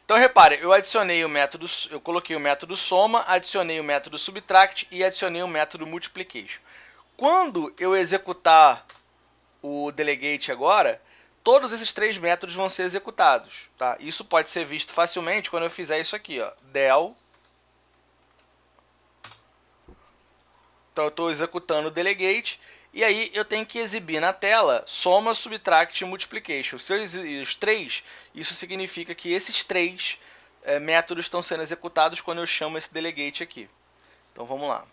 Então repare, eu adicionei o método, eu coloquei o método soma, adicionei o método subtract e adicionei o método multiplication. Quando eu executar o delegate agora, todos esses três métodos vão ser executados. Tá? Isso pode ser visto facilmente quando eu fizer isso aqui, ó, del. Então eu estou executando o delegate e aí eu tenho que exibir na tela soma, subtract e multiplication. Se eu exibir os três, isso significa que esses três métodos estão sendo executados quando eu chamo esse delegate aqui. Então vamos lá.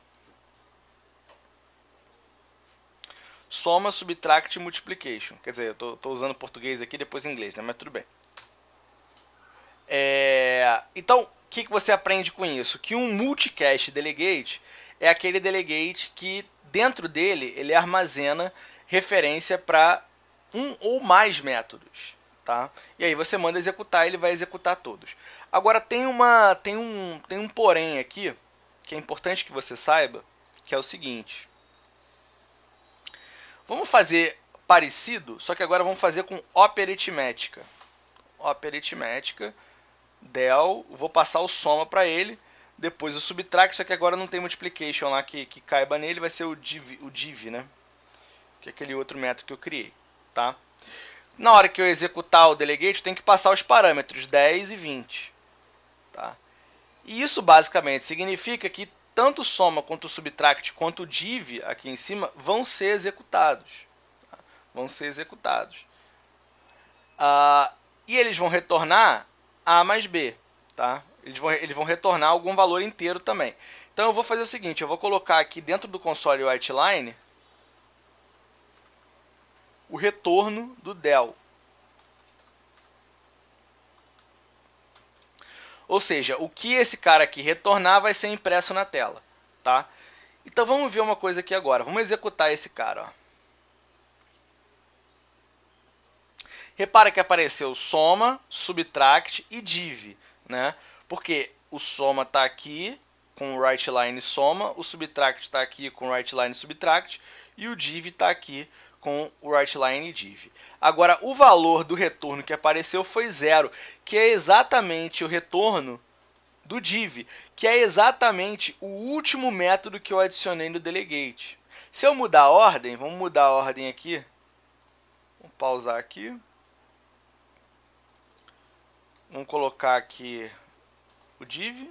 Soma, subtract e multiplication. Quer dizer, eu estou usando português aqui, depois inglês, né? Mas tudo bem. Então, o que você aprende com isso? Que um multicast delegate é aquele delegate que dentro dele ele armazena referência para um ou mais métodos. Tá? E aí você manda executar, ele vai executar todos. Agora tem um porém aqui, que é importante que você saiba, que é o seguinte. Vamos fazer parecido, só que agora vamos fazer com operaritmética. Operaritmética, del, vou passar o soma para ele, depois o subtract, só que agora não tem multiplication lá que caiba nele, vai ser o div, né? Que é aquele outro método que eu criei, tá? Na hora que eu executar o delegate, tem que passar os parâmetros 10 e 20, tá? E isso basicamente significa que tanto o soma quanto o subtract quanto o div aqui em cima vão ser executados, tá? Vão ser executados. E eles vão retornar A mais B, tá? Eles vão retornar algum valor inteiro também. Então eu vou fazer o seguinte, eu vou colocar aqui dentro do console WriteLine o retorno do del. Ou seja, o que esse cara aqui retornar vai ser impresso na tela, tá? Então vamos ver uma coisa aqui agora. Vamos executar esse cara, ó. Repara que apareceu soma, subtract e div, né? Porque o soma está aqui com o WriteLine soma, o subtract está aqui com o WriteLine subtract e o div está aqui com o WriteLine div. Agora, o valor do retorno que apareceu foi 0, que é exatamente o retorno do div, que é exatamente o último método que eu adicionei no delegate. Se eu mudar a ordem, vamos mudar a ordem aqui. Vamos pausar aqui. Vamos colocar aqui o div.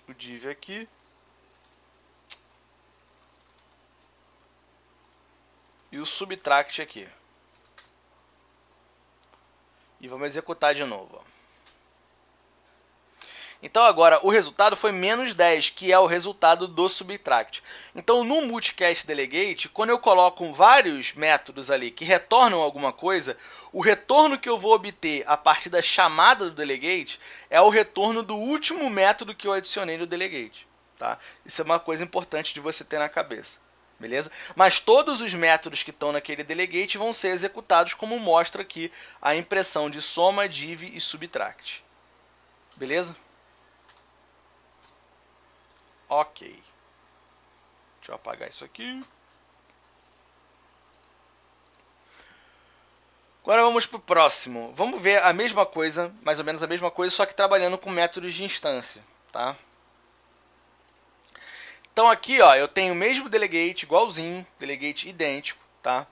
O div aqui. E o subtract aqui. E vamos executar de novo. Então agora o resultado foi menos 10, que é o resultado do subtract. Então no multicast delegate, quando eu coloco vários métodos ali que retornam alguma coisa, o retorno que eu vou obter a partir da chamada do delegate é o retorno do último método que eu adicionei no delegate. Tá? Isso é uma coisa importante de você ter na cabeça. Beleza? Mas todos os métodos que estão naquele delegate vão ser executados como mostra aqui a impressão de soma, div e subtract. Beleza? Ok. Deixa eu apagar isso aqui. Agora vamos para o próximo. Vamos ver a mesma coisa, mais ou menos a mesma coisa, só que trabalhando com métodos de instância. Tá? Então aqui ó, eu tenho o mesmo delegate, igualzinho, delegate idêntico. Tá?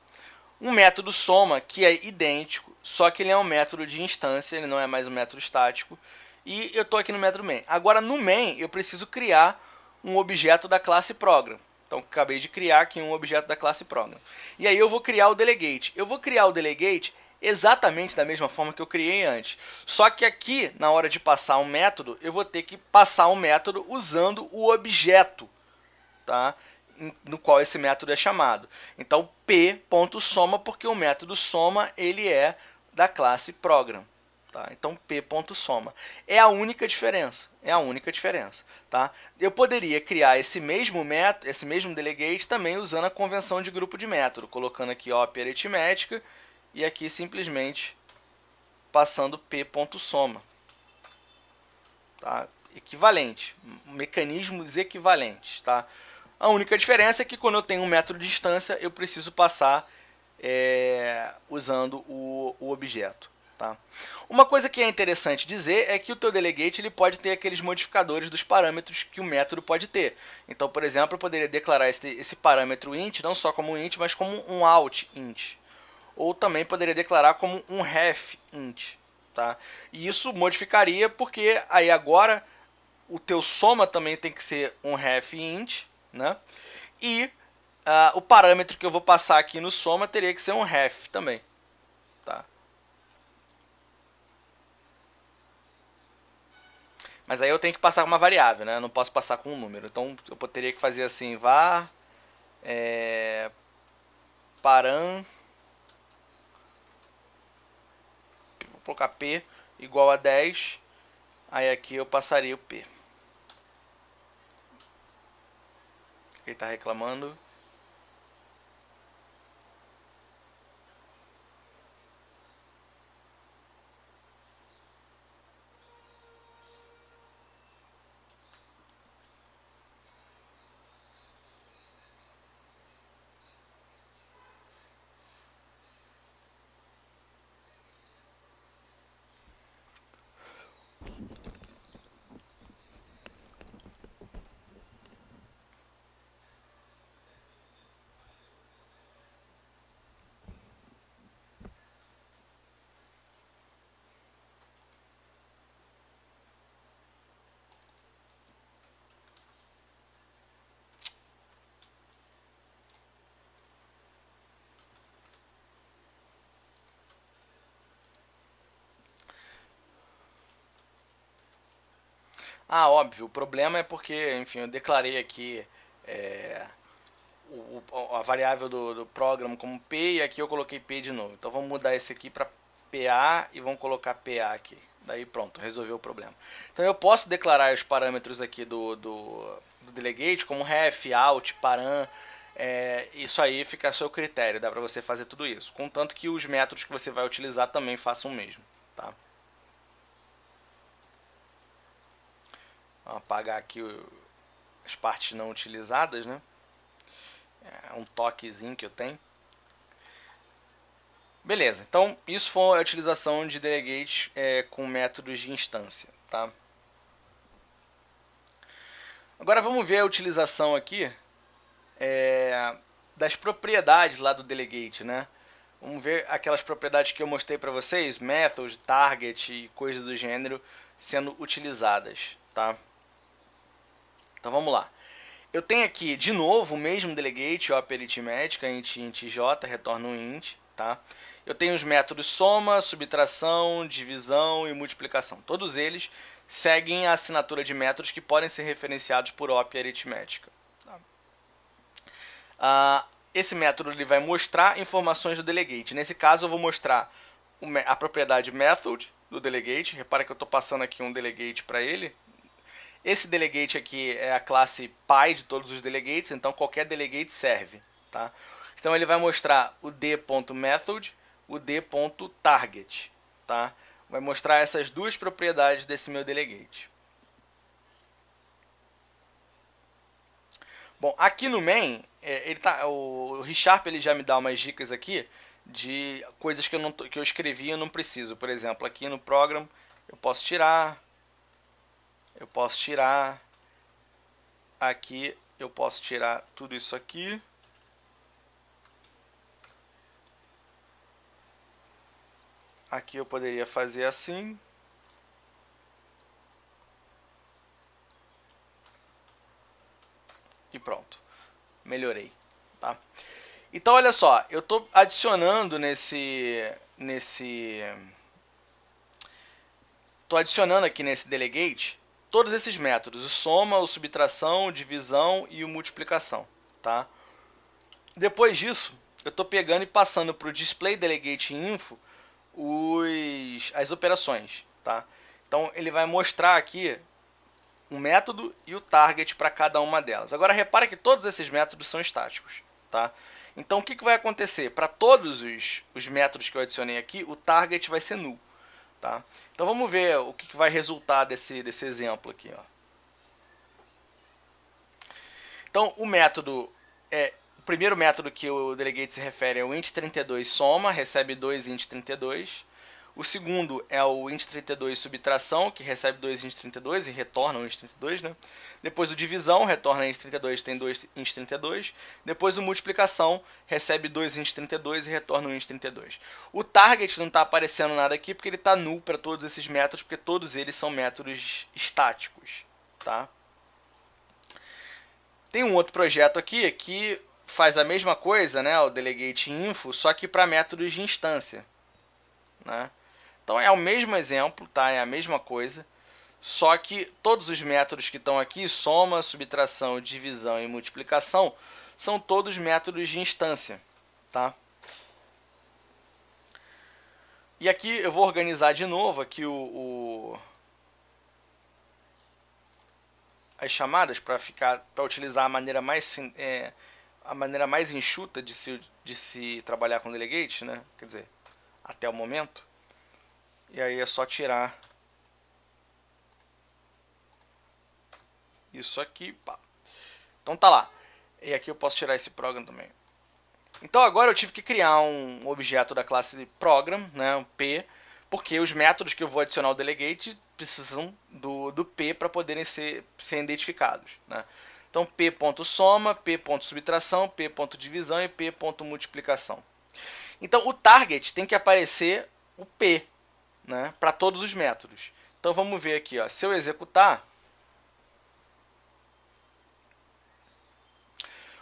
Um método soma que é idêntico, só que ele é um método de instância, ele não é mais um método estático. E eu estou aqui no método main. Agora no main eu preciso criar um objeto da classe program. Então, acabei de criar aqui um objeto da classe program. E aí eu vou criar o delegate. Eu vou criar o delegate exatamente da mesma forma que eu criei antes. Só que aqui, na hora de passar um método, eu vou ter que passar um método usando o objeto, tá? No qual esse método é chamado. Então, p.soma, porque o método soma ele é da classe program. Tá? Então, p.soma. É a única diferença. É a única diferença. Tá? Eu poderia criar esse mesmo método, esse mesmo delegate também usando a convenção de grupo de método, colocando aqui op aritmética e aqui simplesmente passando p.soma. Tá? Equivalente. Mecanismos equivalentes. Tá? A única diferença é que quando eu tenho um método de instância, eu preciso passar usando o objeto. Tá? Uma coisa que é interessante dizer é que o teu delegate ele pode ter aqueles modificadores dos parâmetros que o método pode ter. Então, por exemplo, eu poderia declarar esse parâmetro int não só como um int, mas como um out int. Ou também poderia declarar como um ref int. Tá? E isso modificaria porque aí agora o teu soma também tem que ser um ref int, né? E o parâmetro que eu vou passar aqui no soma teria que ser um ref também. Tá? Mas aí eu tenho que passar com uma variável, né? Eu não posso passar com um número. Então eu teria que fazer assim, var param, vou colocar p igual a 10, aí aqui eu passaria o p. Ele está reclamando. Ah, óbvio, o problema é porque, enfim, eu declarei aqui a variável do programa como P e aqui eu coloquei P de novo. Então vamos mudar esse aqui para PA e vamos colocar PA aqui. Daí pronto, resolveu o problema. Então eu posso declarar os parâmetros aqui do delegate como ref, out, param. Isso aí fica a seu critério, dá para você fazer tudo isso. Contanto que os métodos que você vai utilizar também façam o mesmo. Tá? Vamos apagar aqui as partes não utilizadas, né? É um toquezinho que eu tenho. Beleza, então isso foi a utilização de delegate com métodos de instância. Tá? Agora vamos ver a utilização aqui das propriedades lá do delegate. Né? Vamos ver aquelas propriedades que eu mostrei para vocês, method, target e coisas do gênero sendo utilizadas. Tá? Então vamos lá. Eu tenho aqui de novo o mesmo delegate, op aritmética, int j, retorna um int. Tá? Eu tenho os métodos soma, subtração, divisão e multiplicação. Todos eles seguem a assinatura de métodos que podem ser referenciados por op aritmética. Tá? Esse método ele vai mostrar informações do delegate. Nesse caso, eu vou mostrar a propriedade method do delegate. Repara que eu estou passando aqui um delegate para ele. Esse delegate aqui é a classe pi de todos os delegates, então qualquer delegate serve. Tá? Então ele vai mostrar o d.method, o d.target. Tá? Vai mostrar essas duas propriedades desse meu delegate. Bom, aqui no main, o ReSharp ele já me dá umas dicas aqui de coisas que eu escrevi e eu não preciso. Por exemplo, aqui no program eu posso tirar, aqui eu posso tirar tudo isso aqui. Aqui eu poderia fazer assim. E pronto. Melhorei. Tá? Então, olha só. Eu estou adicionando Estou adicionando aqui nesse delegate todos esses métodos. O soma, o subtração, o divisão e o multiplicação. Tá? Depois disso, eu estou pegando e passando para o display delegate info as operações, tá? Então ele vai mostrar aqui o método e o target para cada uma delas. Agora repara que todos esses métodos são estáticos, tá? Então o que vai acontecer? Para todos os métodos que eu adicionei aqui, o target vai ser null, tá? Então vamos ver o que vai resultar desse exemplo aqui, ó. Então o método o primeiro método que o delegate se refere é o int32 soma, recebe 2 int32. O segundo é o int32 subtração, que recebe 2 int32 e retorna um int32, né? Depois o divisão, retorna int32, tem 2 int32. Depois o multiplicação, recebe 2 int32 e retorna um int32. O target não está aparecendo nada aqui porque ele está null para todos esses métodos, porque todos eles são métodos estáticos, tá? Tem um outro projeto aqui que faz a mesma coisa, né, o delegate info, só que para métodos de instância, né? Então é o mesmo exemplo, tá? É a mesma coisa, só que todos os métodos que estão aqui, soma, subtração, divisão e multiplicação, são todos métodos de instância, tá? E aqui eu vou organizar de novo aqui as chamadas para utilizar a maneira mais enxuta de se trabalhar com delegate, né? Quer dizer, até o momento. E aí é só tirar isso aqui, pá. Então tá lá. E aqui eu posso tirar esse program também. Então agora eu tive que criar um objeto da classe program, né, um P, porque os métodos que eu vou adicionar ao delegate precisam do P para poderem ser identificados, né? Então P.soma, P.subtração, P.divisão e P.multiplicação. Então o target tem que aparecer o P, né, para todos os métodos. Então vamos ver aqui, ó, se eu executar,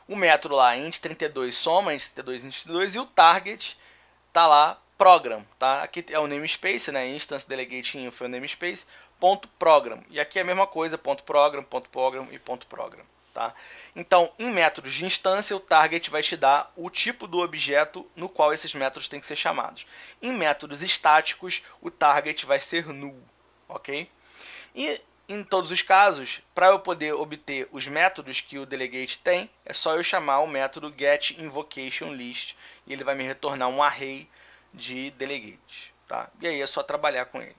o método lá, int32 soma, int32, int32, e o target tá lá, program, tá? Aqui é o namespace, né? Instance delegate info é o namespace, ponto program. E aqui é a mesma coisa, ponto program e ponto program, tá? Então, em métodos de instância, o target vai te dar o tipo do objeto no qual esses métodos têm que ser chamados. Em métodos estáticos, o target vai ser null, ok? E em todos os casos, para eu poder obter os métodos que o delegate tem, é só eu chamar o método getInvocationList e ele vai me retornar um array de delegates, tá? E aí é só trabalhar com eles.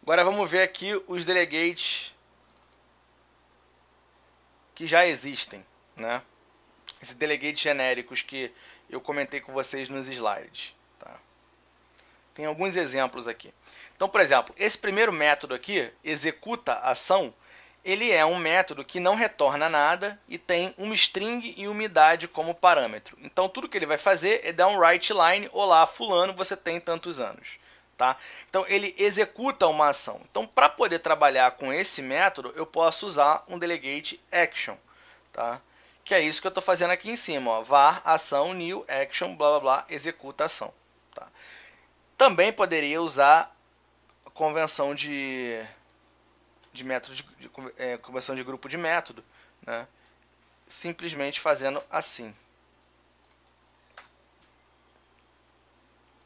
Agora vamos ver aqui os delegates que já existem, né? Esses delegates genéricos que eu comentei com vocês nos slides, tá? Tem alguns exemplos aqui. Então, por exemplo, esse primeiro método aqui, executa ação, ele é um método que não retorna nada e tem uma string e uma idade como parâmetro. Então, tudo que ele vai fazer é dar um writeLine, olá, fulano, você tem tantos anos. Tá? Então, ele executa uma ação. Então, para poder trabalhar com esse método, eu posso usar um delegate action, tá? Que é isso que eu estou fazendo aqui em cima, ó, var ação new action blá blá blá executa ação, tá? Também poderia usar a convenção de método convenção de grupo de método, né? Simplesmente fazendo assim,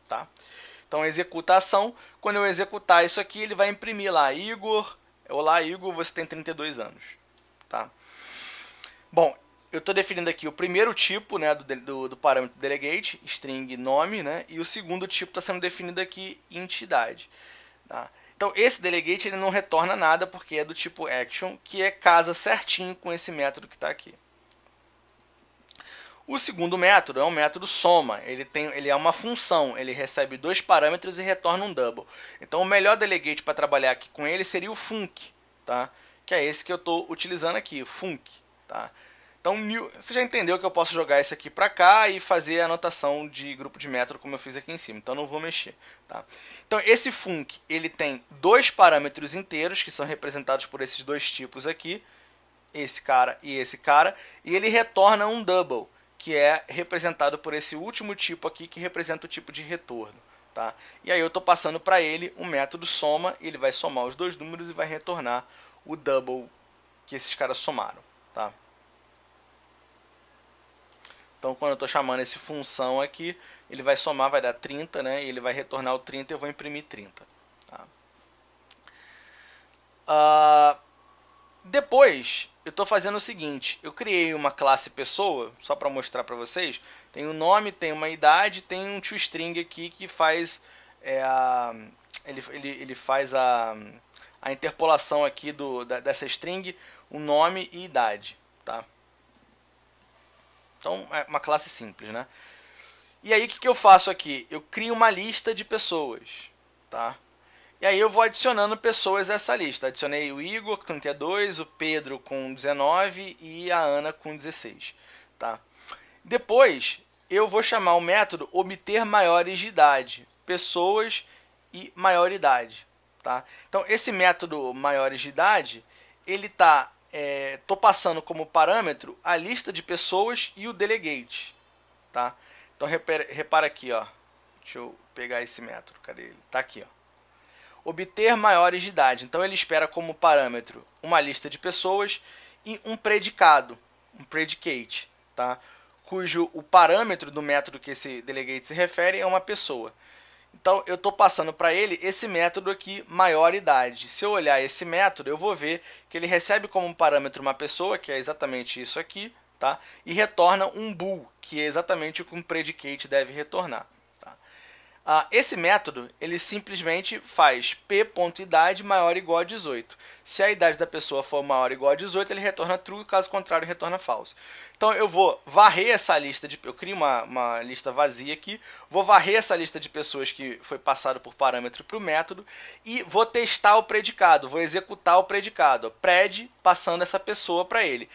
tá? Então executa a ação. Quando eu executar isso aqui, ele vai imprimir lá Igor. Olá, Igor, você tem 32 anos, tá? Bom, eu estou definindo aqui o primeiro tipo, né, do parâmetro delegate, string nome, né, e o segundo tipo está sendo definido aqui, int idade. Tá? Então esse delegate ele não retorna nada porque é do tipo action, que casa certinho com esse método que está aqui. O segundo método é um método soma, ele é uma função, ele recebe dois parâmetros e retorna um double. Então o melhor delegate para trabalhar aqui com ele seria o func, tá? Que é esse que eu estou utilizando aqui, func. Tá? Então você já entendeu que eu posso jogar isso aqui para cá e fazer a anotação de grupo de método como eu fiz aqui em cima, então não vou mexer. Tá? Então esse func ele tem dois parâmetros inteiros que são representados por esses dois tipos aqui, esse cara, e ele retorna um double, que é representado por esse último tipo aqui, que representa o tipo de retorno. Tá? E aí eu estou passando para ele um método soma, ele vai somar os dois números e vai retornar o double que esses caras somaram, tá? Então, quando eu estou chamando esse função aqui, ele vai somar, vai dar 30, né? E ele vai retornar o 30 e eu vou imprimir 30. Tá? Depois, eu estou fazendo o seguinte. Eu criei uma classe pessoa, só para mostrar para vocês. Tem um nome, tem uma idade, tem um toString aqui que faz... ele faz a interpolação aqui dessa string, o nome e idade. Tá? Então, é uma classe simples, né? E aí, o que eu faço aqui? Eu crio uma lista de pessoas, tá? E aí eu vou adicionando pessoas a essa lista. Adicionei o Igor com 32, o Pedro com 19 e a Ana com 16, tá? Depois, eu vou chamar o método obter maiores de idade, pessoas e maior idade, tá? Então, esse método maiores de idade, ele tá... tô passando como parâmetro a lista de pessoas e o delegate, tá? Então repara aqui, ó. Deixa eu pegar esse método, cadê ele? Tá aqui, ó. Obter maiores de idade. Então ele espera como parâmetro uma lista de pessoas e um predicado, um predicate, tá? Cujo o parâmetro do método que esse delegate se refere é uma pessoa. Então, eu estou passando para ele esse método aqui, maior idade. Se eu olhar esse método, eu vou ver que ele recebe como parâmetro uma pessoa, que é exatamente isso aqui, tá? E retorna um bool, que é exatamente o que um predicate deve retornar. Tá? Esse método, ele simplesmente faz p.idade maior ou igual a 18. Se a idade da pessoa for maior ou igual a 18, ele retorna true, caso contrário, retorna false. Então, eu vou varrer essa lista de... Eu crio uma lista vazia aqui, vou varrer essa lista de pessoas que foi passado por parâmetro para o método e vou testar o predicado, vou executar o predicado. Pred, passando essa pessoa para ele.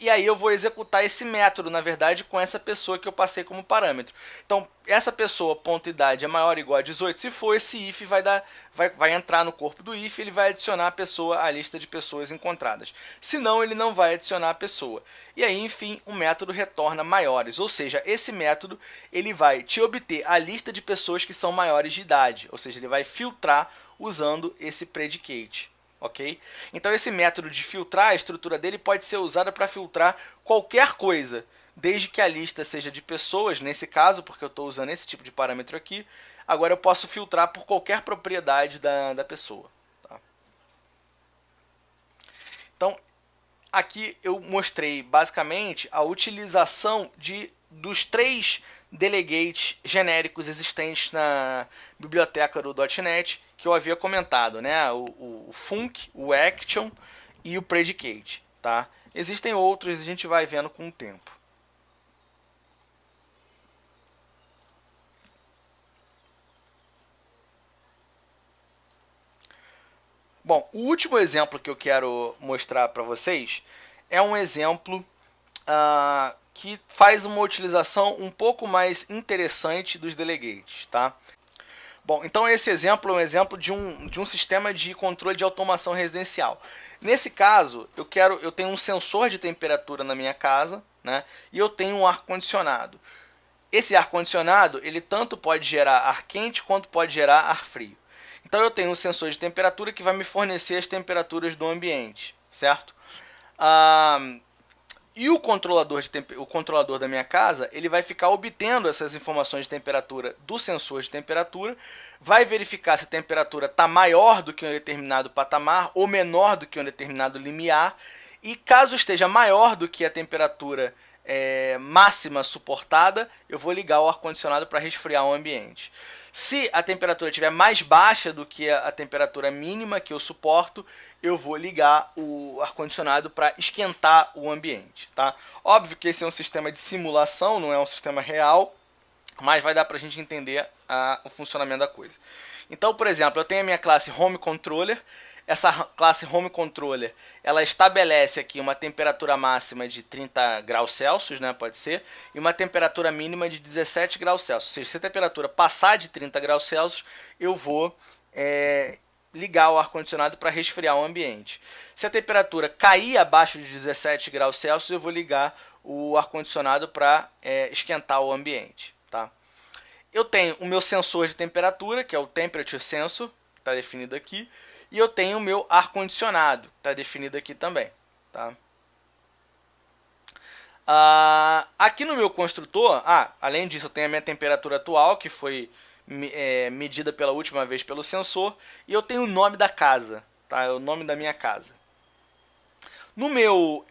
E aí eu vou executar esse método, na verdade, com essa pessoa que eu passei como parâmetro. Então, essa pessoa, ponto idade, é maior ou igual a 18. Se for, esse if vai entrar no corpo do if, ele vai adicionar a pessoa à lista de pessoas encontradas. Se não, ele não vai adicionar a pessoa. E aí, enfim, o método retorna maiores. Ou seja, esse método ele vai te obter a lista de pessoas que são maiores de idade. Ou seja, ele vai filtrar usando esse predicate. Ok? Então, esse método de filtrar, a estrutura dele pode ser usada para filtrar qualquer coisa, desde que a lista seja de pessoas, nesse caso, porque eu estou usando esse tipo de parâmetro aqui. Agora, eu posso filtrar por qualquer propriedade da pessoa. Tá? Então, aqui eu mostrei, basicamente, a utilização dos 3 delegates genéricos existentes na biblioteca do .NET, que eu havia comentado, né? O func, o action e o predicate. Tá? Existem outros, a gente vai vendo com o tempo. Bom, o último exemplo que eu quero mostrar para vocês é um exemplo que faz uma utilização um pouco mais interessante dos delegates. Tá? Bom, então esse exemplo é um exemplo de um sistema de controle de automação residencial. Nesse caso, eu tenho um sensor de temperatura na minha casa, né, e eu tenho um ar-condicionado. Esse ar-condicionado, ele tanto pode gerar ar quente quanto pode gerar ar frio. Então eu tenho um sensor de temperatura que vai me fornecer as temperaturas do ambiente, certo? E o controlador da minha casa, ele vai ficar obtendo essas informações de temperatura do sensor de temperatura, vai verificar se a temperatura está maior do que um determinado patamar ou menor do que um determinado limiar, e caso esteja maior do que a temperatura máxima suportada, eu vou ligar o ar-condicionado para resfriar o ambiente. Se a temperatura estiver mais baixa do que a temperatura mínima que eu suporto, eu vou ligar o ar-condicionado para esquentar o ambiente. Tá? Óbvio que esse é um sistema de simulação, não é um sistema real, mas vai dar para a gente entender o funcionamento da coisa. Então, por exemplo, eu tenho a minha classe Home Controller. Essa classe Home Controller, ela estabelece aqui uma temperatura máxima de 30 graus Celsius, né, pode ser, e uma temperatura mínima de 17 graus Celsius. Ou seja, se a temperatura passar de 30 graus Celsius, eu vou ligar o ar-condicionado para resfriar o ambiente. Se a temperatura cair abaixo de 17 graus Celsius, eu vou ligar o ar-condicionado para esquentar o ambiente. Tá? Eu tenho o meu sensor de temperatura, que é o Temperature Sensor, que está definido aqui, e eu tenho o meu ar-condicionado, está definido aqui também. Tá? Aqui no meu construtor, além disso, eu tenho a minha temperatura atual, que foi medida pela última vez pelo sensor, e eu tenho o nome da casa, tá? É o nome da minha casa. No meu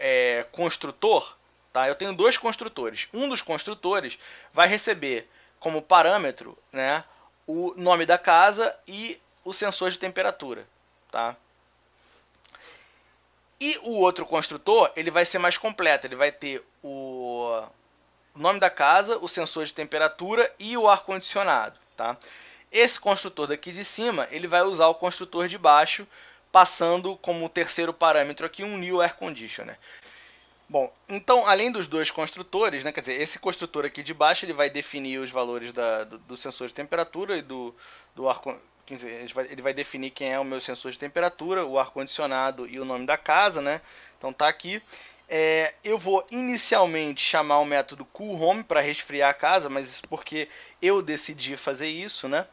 construtor, tá? Eu tenho dois construtores. Um dos construtores vai receber como parâmetro, né, o nome da casa e o sensor de temperatura. Tá? E o outro construtor, ele vai ser mais completo. Ele vai ter o nome da casa, o sensor de temperatura e o ar-condicionado. Tá? Esse construtor daqui de cima, ele vai usar o construtor de baixo, passando como terceiro parâmetro aqui um New Air Conditioner. Bom, então, além dos dois construtores, né, quer dizer, esse construtor aqui de baixo ele vai definir os valores do sensor de temperatura e do ar, quer dizer, ele vai definir quem é o meu sensor de temperatura, o ar-condicionado e o nome da casa, né? Então tá aqui. Eu vou inicialmente chamar o método CoolHome para resfriar a casa, mas isso porque eu decidi fazer isso, né?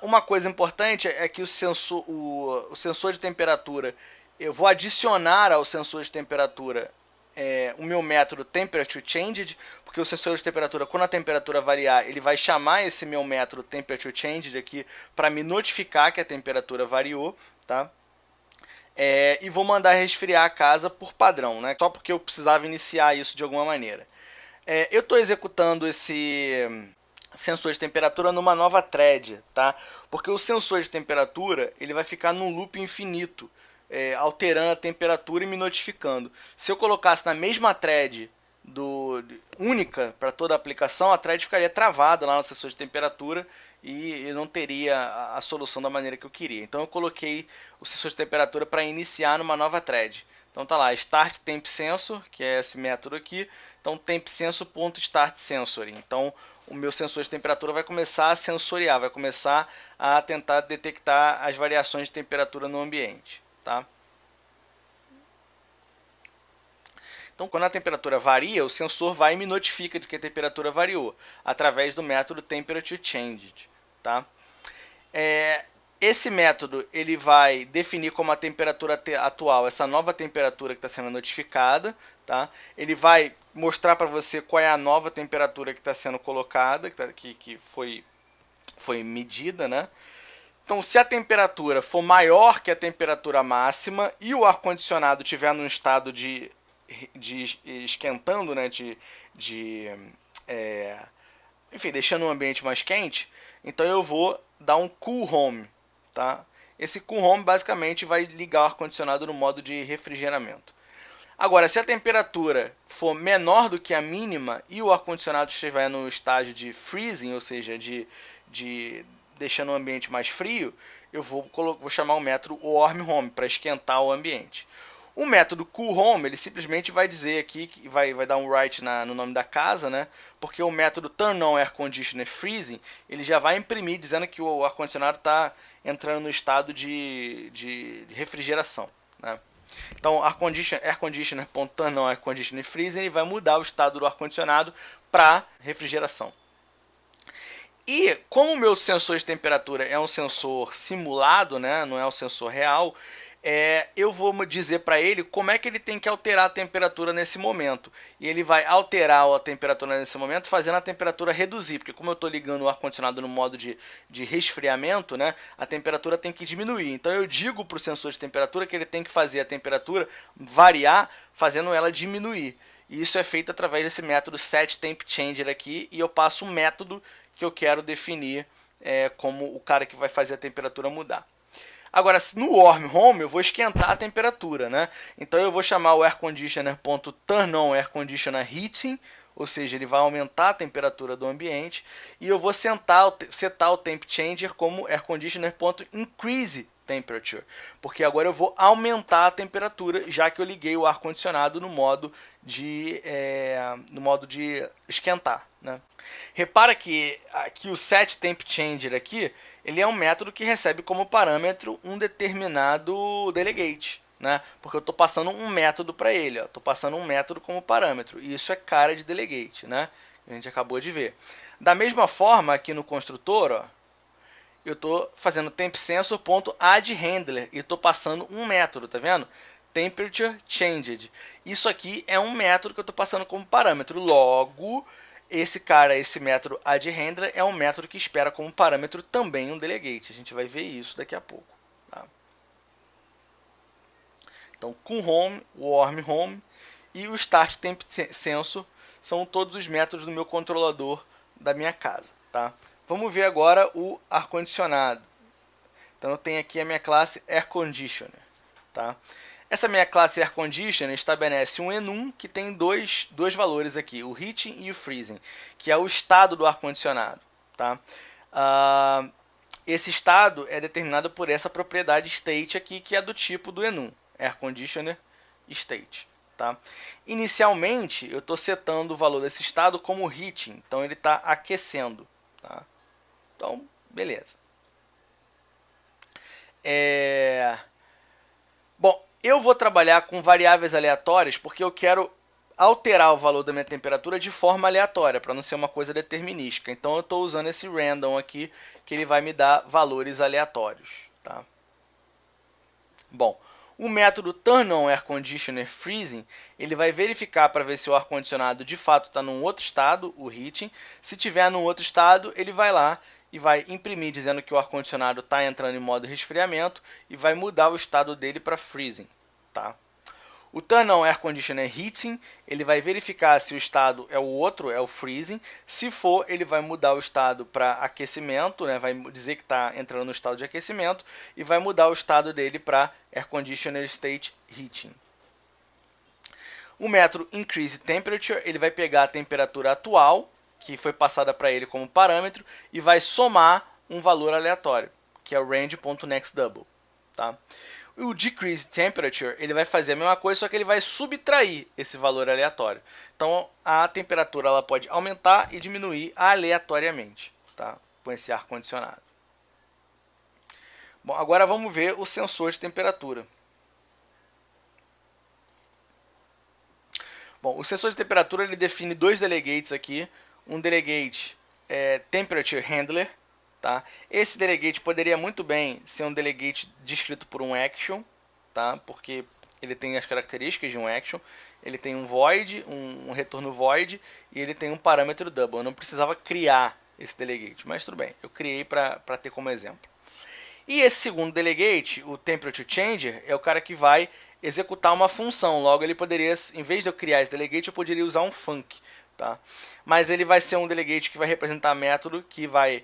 Uma coisa importante é que o sensor de temperatura, eu vou adicionar ao sensor de temperatura o meu método Temperature Changed, porque o sensor de temperatura, quando a temperatura variar, ele vai chamar esse meu método Temperature Changed aqui para me notificar que a temperatura variou, tá? E vou mandar resfriar a casa por padrão, né? Só porque eu precisava iniciar isso de alguma maneira. Eu estou executando esse sensor de temperatura numa nova thread, tá? Porque o sensor de temperatura ele vai ficar num loop infinito, alterando a temperatura e me notificando. Se eu colocasse na mesma thread única para toda a aplicação, a thread ficaria travada lá no sensor de temperatura e eu não teria a solução da maneira que eu queria. Então eu coloquei o sensor de temperatura para iniciar numa nova thread. Então tá lá, start temp sensor, que é esse método aqui. Então temp sensor.start sensoring. Então o meu sensor de temperatura vai começar a sensoriar, vai começar a tentar detectar as variações de temperatura no ambiente, tá? Então, quando a temperatura varia, o sensor vai e me notifica de que a temperatura variou, através do método Temperature Changed. Tá? Esse método ele vai definir como a temperatura atual, essa nova temperatura que está sendo notificada. Tá? Ele vai mostrar para você qual é a nova temperatura que está sendo colocada, que foi medida. Né? Então, se a temperatura for maior que a temperatura máxima e o ar-condicionado estiver num estado de esquentando, né, enfim, deixando o ambiente mais quente, então eu vou dar um cool home, tá? Esse cool home basicamente vai ligar o ar-condicionado no modo de refrigeramento. Agora, se a temperatura for menor do que a mínima e o ar-condicionado estiver no estágio de freezing, ou seja, de deixando o ambiente mais frio, eu vou chamar o método warm home para esquentar o ambiente. O método CoolHome, ele simplesmente vai dizer aqui, que vai dar um write no nome da casa, né? Porque o método turn-on air conditioner freezing, ele já vai imprimir dizendo que o ar-condicionado está entrando no estado de refrigeração, né? Então, air conditioner.turn-on air conditioner freezing, ele vai mudar o estado do ar-condicionado para refrigeração. E como o meu sensor de temperatura é um sensor simulado, né? Não é um sensor real, eu vou dizer para ele como é que ele tem que alterar a temperatura nesse momento. E ele vai alterar a temperatura nesse momento fazendo a temperatura reduzir, porque como eu estou ligando o ar-condicionado no modo de resfriamento, né, a temperatura tem que diminuir. Então eu digo para o sensor de temperatura que ele tem que fazer a temperatura variar, fazendo ela diminuir. E isso é feito através desse método setTempChanger aqui, e eu passo um método que eu quero definir como o cara que vai fazer a temperatura mudar. Agora, no warm home, eu vou esquentar a temperatura, né? Então eu vou chamar o airconditioner.turnOn airconditionerHeating, ou seja, ele vai aumentar a temperatura do ambiente, e eu vou setar o temp changer como airconditioner.increase temperature, porque agora eu vou aumentar a temperatura, já que eu liguei o ar-condicionado no modo de esquentar, né? Repara que aqui o setTempChanger aqui, ele é um método que recebe como parâmetro um determinado delegate, né? Porque eu estou passando um método para ele, estou passando um método como parâmetro, e isso é cara de delegate, né? A gente acabou de ver. Da mesma forma, aqui no construtor, eu estou fazendo tempSensor.addHandler e estou passando um método, tá vendo? Temperature changed. Isso aqui é um método que eu estou passando como parâmetro. Logo, esse método addHandler é um método que espera como parâmetro também um delegate. A gente vai ver isso daqui a pouco. Tá? Então, com warm home e o start tempSensor são todos os métodos do meu controlador da minha casa. Tá? Vamos ver agora o ar-condicionado. Então, eu tenho aqui a minha classe Air Conditioner. Tá? Essa minha classe Air Conditioner estabelece um enum que tem dois valores aqui, o heating e o freezing, que é o estado do ar-condicionado. Tá? Esse estado é determinado por essa propriedade state aqui, que é do tipo do enum, Air Conditioner State. Tá? Inicialmente, eu estou setando o valor desse estado como heating, então ele está aquecendo. Tá? Então, beleza. Bom, eu vou trabalhar com variáveis aleatórias porque eu quero alterar o valor da minha temperatura de forma aleatória, para não ser uma coisa determinística. Então, eu estou usando esse random aqui, que ele vai me dar valores aleatórios. Tá? Bom, o método TurnOnAirConditionerFreezing, ele vai verificar para ver se o ar-condicionado de fato está num outro estado, o heating. Se tiver num outro estado, ele vai lá e vai imprimir dizendo que o ar-condicionado está entrando em modo resfriamento e vai mudar o estado dele para freezing. Tá? O TurnOnAirConditionerHeating, ele vai verificar se o estado é o outro, é o freezing. Se for, ele vai mudar o estado para aquecimento, né? Vai dizer que está entrando no estado de aquecimento e vai mudar o estado dele para AirConditionerStateHeating. O método IncreaseTemperature, ele vai pegar a temperatura atual, que foi passada para ele como parâmetro, e vai somar um valor aleatório, que é o range.nextDouble. Tá? O decreaseTemperature, ele vai fazer a mesma coisa, só que ele vai subtrair esse valor aleatório. Então, a temperatura ela pode aumentar e diminuir aleatoriamente, tá? Com esse ar-condicionado. Bom, agora vamos ver o sensor de temperatura. Bom, o sensor de temperatura ele define dois delegates aqui. Um delegate é Temperature Handler. Tá? Esse delegate poderia muito bem ser um delegate descrito por um action, tá? Porque ele tem as características de um action. Ele tem um void, um retorno void, e ele tem um parâmetro double. Eu não precisava criar esse delegate, mas tudo bem, eu criei para ter como exemplo. E esse segundo delegate, o Temperature Changer, é o cara que vai executar uma função. Logo, ele poderia, em vez de eu criar esse delegate, eu poderia usar um func. Tá? Mas ele vai ser um delegate que vai representar método que vai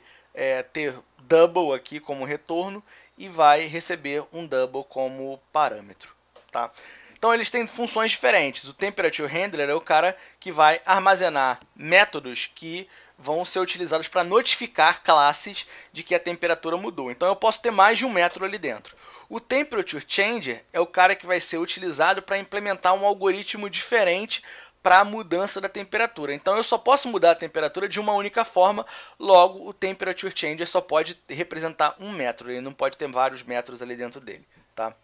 ter double aqui como retorno e vai receber um double como parâmetro. Tá? Então, eles têm funções diferentes. O Temperature Handler é o cara que vai armazenar métodos que vão ser utilizados para notificar classes de que a temperatura mudou. Então, eu posso ter mais de um método ali dentro. O Temperature Changer é o cara que vai ser utilizado para implementar um algoritmo diferente para a mudança da temperatura. Então, eu só posso mudar a temperatura de uma única forma, logo o Temperature Changer só pode representar um método, ele não pode ter vários métodos ali dentro dele. Tá?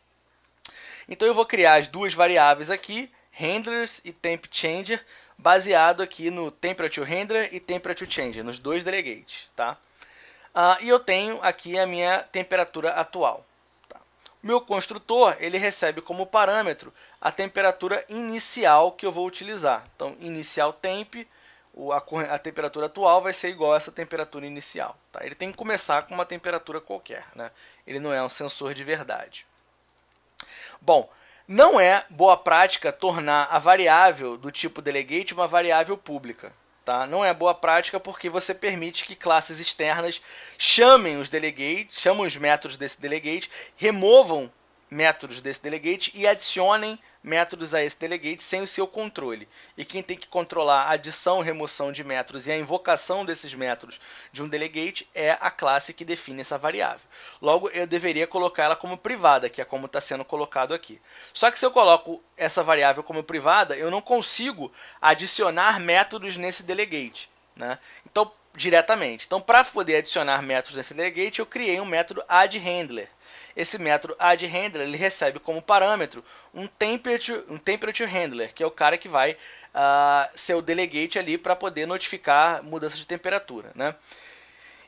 Então, eu vou criar as duas variáveis aqui, Handlers e TempChanger, baseado aqui no Temperature Handler e Temperature Changer, nos dois delegates. Tá? E eu tenho aqui a minha temperatura atual. Meu construtor ele recebe como parâmetro a temperatura inicial que eu vou utilizar. Então, inicial temp, a temperatura atual vai ser igual a essa temperatura inicial. Tá? Ele tem que começar com uma temperatura qualquer. Né? Ele não é um sensor de verdade. Bom, não é boa prática tornar a variável do tipo delegate uma variável pública. Tá? Não é boa prática porque você permite que classes externas chamem os delegates, chamem os métodos desse delegate, removam métodos desse delegate e adicionem métodos a esse delegate sem o seu controle. E quem tem que controlar a adição e remoção de métodos e a invocação desses métodos de um delegate é a classe que define essa variável. Logo, eu deveria colocar ela como privada, que é como está sendo colocado aqui. Só que se eu coloco essa variável como privada, eu não consigo adicionar métodos nesse delegate. Né? Então, diretamente. Então, para poder adicionar métodos nesse delegate, eu criei um método addHandler. Esse método addHandler ele recebe como parâmetro um temperature handler, que é o cara que vai ser o delegate ali para poder notificar mudança de temperatura. Né?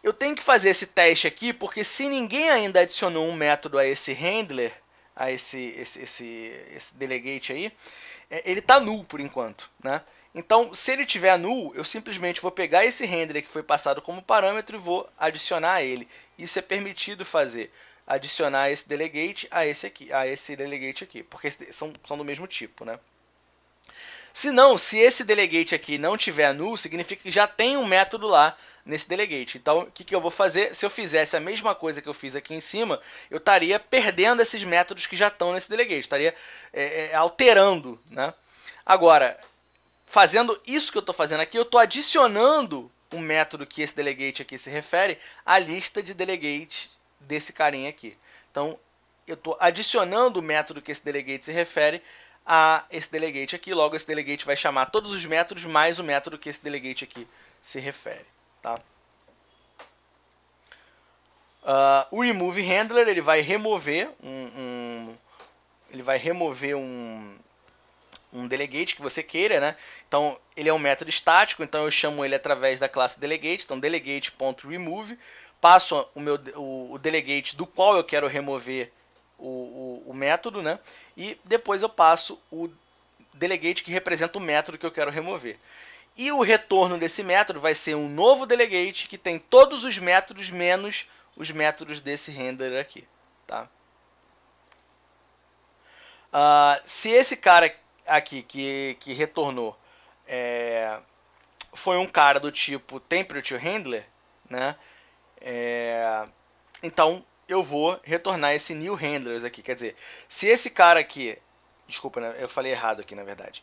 Eu tenho que fazer esse teste aqui, porque se ninguém ainda adicionou um método a esse handler, a esse delegate aí, ele está null por enquanto, né? Então, se ele tiver null, eu simplesmente vou pegar esse handler que foi passado como parâmetro e vou adicionar a ele. Isso é permitido fazer, adicionar esse delegate a esse delegate aqui, porque são do mesmo tipo, né? Se não, se esse delegate aqui não tiver null, significa que já tem um método lá nesse delegate. Então, o que eu vou fazer? Se eu fizesse a mesma coisa que eu fiz aqui em cima, eu estaria perdendo esses métodos que já estão nesse delegate, estaria alterando, né? Agora, fazendo isso que eu estou fazendo aqui, eu estou adicionando um método que esse delegate aqui se refere à lista de delegates desse carinha aqui. Então, eu estou adicionando o método que esse delegate se refere a esse delegate aqui. Logo, esse delegate vai chamar todos os métodos mais o método que esse delegate aqui se refere. Tá? O remove handler ele vai remover um delegate que você queira, né? Então, ele é um método estático, então eu chamo ele através da classe delegate, então delegate.remove, passo o delegate do qual eu quero remover o método, né? E depois eu passo o delegate que representa o método que eu quero remover. E o retorno desse método vai ser um novo delegate que tem todos os métodos menos os métodos desse handler aqui. Tá? Se esse cara aqui que retornou foi um cara do tipo temperature handler, né? Então eu vou retornar esse new handlers aqui. Quer dizer, se esse cara aqui... Desculpa, né? Eu falei errado aqui, na verdade.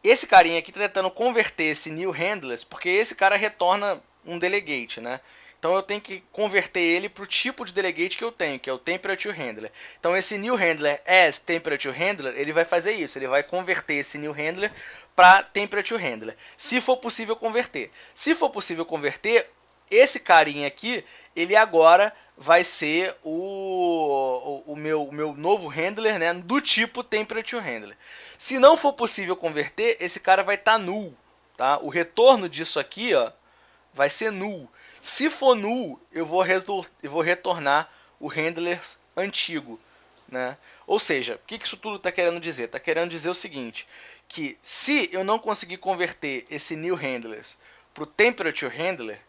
Esse carinha aqui está tentando converter esse new handlers, porque esse cara retorna um delegate, né? Então eu tenho que converter ele para o tipo de delegate que eu tenho, que é o temperature handler. Então esse new handler as temperature handler, ele vai fazer isso, ele vai converter esse new handler para temperature handler. Se for possível converter. Se for possível converter, esse carinha aqui, ele agora vai ser o meu novo handler, né, do tipo temperature handler. Se não for possível converter, esse cara vai estar null. Tá? O retorno disso aqui, ó, vai ser null. Se for null, eu vou retornar o handler antigo. Né? Ou seja, o que isso tudo está querendo dizer? Está querendo dizer o seguinte, que se eu não conseguir converter esse new handlers para o temperature handler,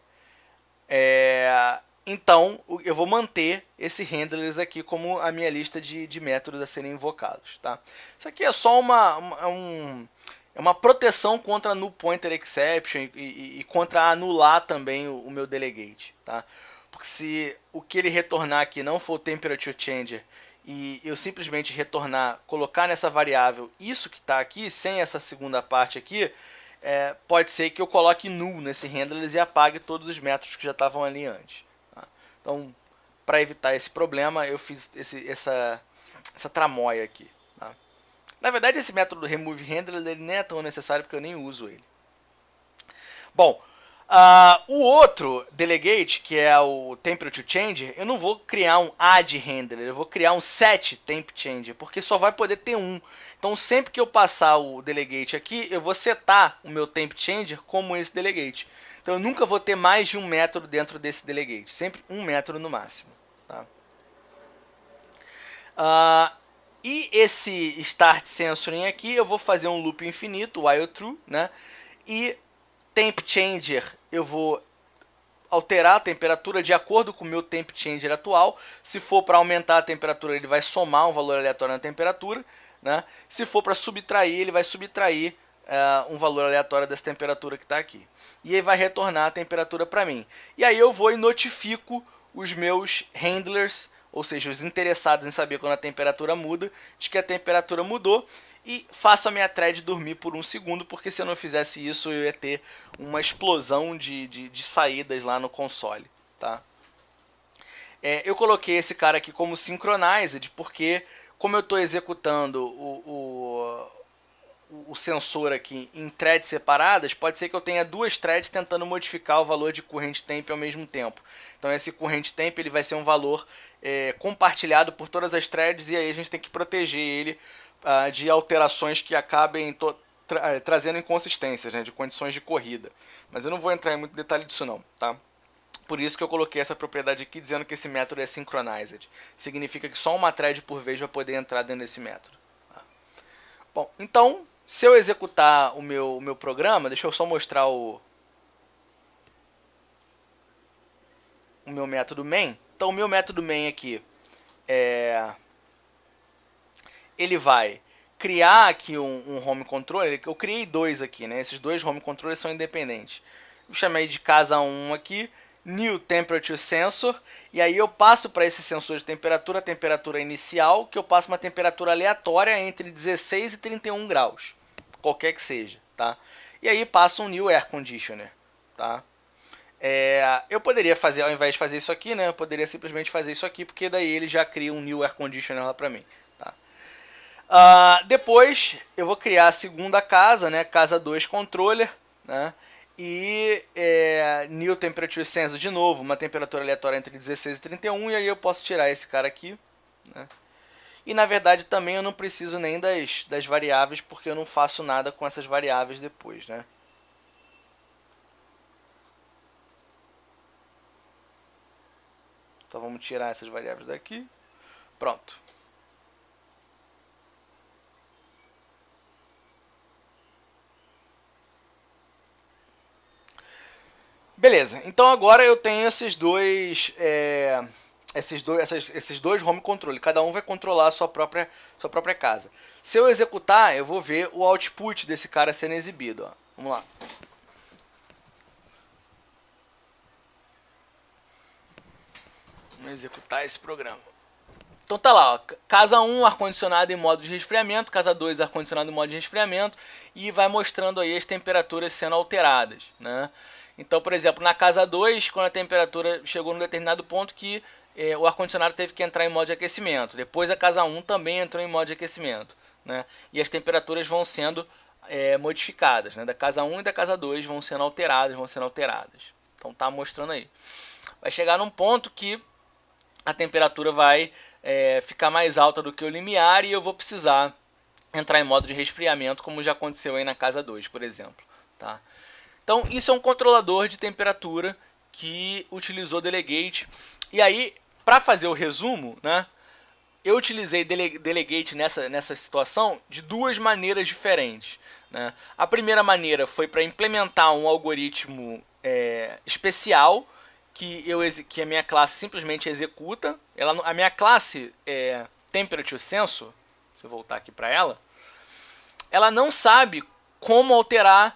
então eu vou manter esse handlers aqui como a minha lista de métodos a serem invocados. Tá? Isso aqui é só uma proteção contra null pointer exception e contra anular também o meu delegate. Tá? Porque se o que ele retornar aqui não for temperature changer e eu simplesmente retornar, colocar nessa variável isso que está aqui, sem essa segunda parte aqui, pode ser que eu coloque null nesse handlers e apague todos os métodos que já estavam ali antes. Tá? Então, para evitar esse problema, eu fiz essa tramóia aqui. Tá? Na verdade, esse método do remove handler ele nem é tão necessário porque eu nem uso ele. Bom, o outro delegate, que é o temperature changer, eu não vou criar um add handler, eu vou criar um set temp changer, porque só vai poder ter um. Então, sempre que eu passar o delegate aqui, eu vou setar o meu temp changer como esse delegate. Então, eu nunca vou ter mais de um método dentro desse delegate, sempre um método no máximo. Tá? E esse start sensoring aqui, eu vou fazer um loop infinito, while true, né? E temp changer, eu vou alterar a temperatura de acordo com o meu temp changer atual. Se for para aumentar a temperatura, ele vai somar um valor aleatório na temperatura. Né? Se for para subtrair, ele vai subtrair um valor aleatório dessa temperatura que está aqui. E aí vai retornar a temperatura para mim. E aí eu vou e notifico os meus handlers, ou seja, os interessados em saber quando a temperatura muda, de que a temperatura mudou, e faço a minha thread dormir por um segundo, porque se eu não fizesse isso, eu ia ter uma explosão de saídas lá no console. Tá? Eu coloquei esse cara aqui como synchronized, porque como eu estou executando o sensor aqui em threads separadas, pode ser que eu tenha duas threads tentando modificar o valor de current temp ao mesmo tempo. Então esse current temp ele vai ser um valor compartilhado por todas as threads, e aí a gente tem que proteger ele de alterações que acabem trazendo inconsistências, né, de condições de corrida. Mas eu não vou entrar em muito detalhe disso não. Tá? Por isso que eu coloquei essa propriedade aqui dizendo que esse método é synchronized. Significa que só uma thread por vez vai poder entrar dentro desse método. Bom, então, se eu executar o meu programa, deixa eu só mostrar o meu método main. Então, o meu método main aqui, ele vai criar aqui um home controller. Eu criei dois aqui, né? Esses dois home controllers são independentes. Eu chamei de casa 1 aqui, New Temperature Sensor, e aí eu passo para esse sensor de temperatura a temperatura inicial, que eu passo uma temperatura aleatória entre 16 e 31 graus, qualquer que seja, tá? E aí passo um New Air Conditioner, tá? Eu poderia fazer, ao invés de fazer isso aqui, né, eu poderia simplesmente fazer isso aqui, porque daí ele já cria um New Air Conditioner lá para mim, tá? Depois eu vou criar a segunda casa, né, casa 2 Controller, né? E New Temperature Sensor, de novo, uma temperatura aleatória entre 16 e 31, e aí eu posso tirar esse cara aqui, né? E na verdade também eu não preciso nem das variáveis, porque eu não faço nada com essas variáveis depois, né? Então vamos tirar essas variáveis daqui. Pronto. Beleza, então agora eu tenho esses dois home controle. Cada um vai controlar a sua própria casa. Se eu executar, eu vou ver o output desse cara sendo exibido. Ó. Vamos lá. Vamos executar esse programa. Então tá lá, ó, casa 1, ar-condicionado em modo de resfriamento, casa 2, ar-condicionado em modo de resfriamento, e vai mostrando aí as temperaturas sendo alteradas, né? Então, por exemplo, na casa 2, quando a temperatura chegou num determinado ponto que o ar-condicionado teve que entrar em modo de aquecimento. Depois a casa 1 também entrou em modo de aquecimento, né? E as temperaturas vão sendo modificadas, né? Da casa 1 e da casa 2 vão sendo alteradas. Então tá mostrando aí. Vai chegar num ponto que a temperatura vai ficar mais alta do que o limiar e eu vou precisar entrar em modo de resfriamento, como já aconteceu aí na casa 2, por exemplo, tá? Então, isso é um controlador de temperatura que utilizou Delegate. E aí, para fazer o resumo, né, eu utilizei Delegate nessa situação de duas maneiras diferentes, né? A primeira maneira foi para implementar um algoritmo especial que a minha classe simplesmente executa. A minha classe Temperature Sensor, se eu voltar aqui para ela não sabe como alterar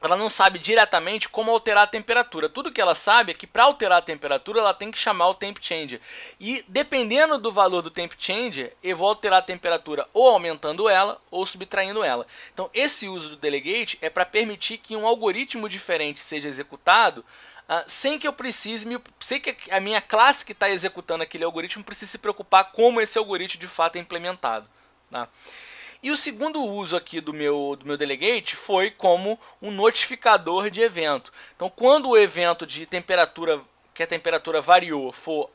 ela não sabe diretamente como alterar a temperatura. Tudo que ela sabe é que para alterar a temperatura ela tem que chamar o temp changer. E dependendo do valor do temp changer, eu vou alterar a temperatura ou aumentando ela ou subtraindo ela. Então esse uso do delegate é para permitir que um algoritmo diferente seja executado sem que eu precise, sem que a minha classe que está executando aquele algoritmo precise se preocupar como esse algoritmo de fato é implementado, tá? E o segundo uso aqui do meu delegate foi como um notificador de evento. Então, quando o evento de temperatura, que a temperatura variou, for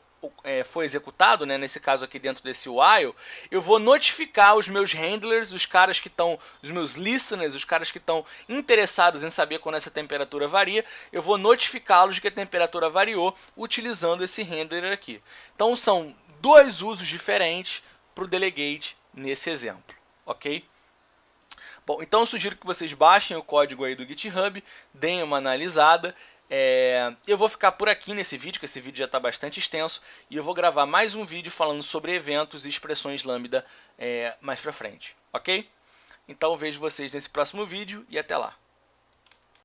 executado, né, nesse caso aqui dentro desse while, eu vou notificar os meus handlers, os meus listeners, os caras que estão interessados em saber quando essa temperatura varia, eu vou notificá-los de que a temperatura variou utilizando esse handler aqui. Então, são dois usos diferentes para o delegate nesse exemplo. Ok? Bom, então eu sugiro que vocês baixem o código aí do GitHub, deem uma analisada. Eu vou ficar por aqui nesse vídeo, que esse vídeo já está bastante extenso, e eu vou gravar mais um vídeo falando sobre eventos e expressões lambda mais pra frente, ok? Então vejo vocês nesse próximo vídeo e até lá.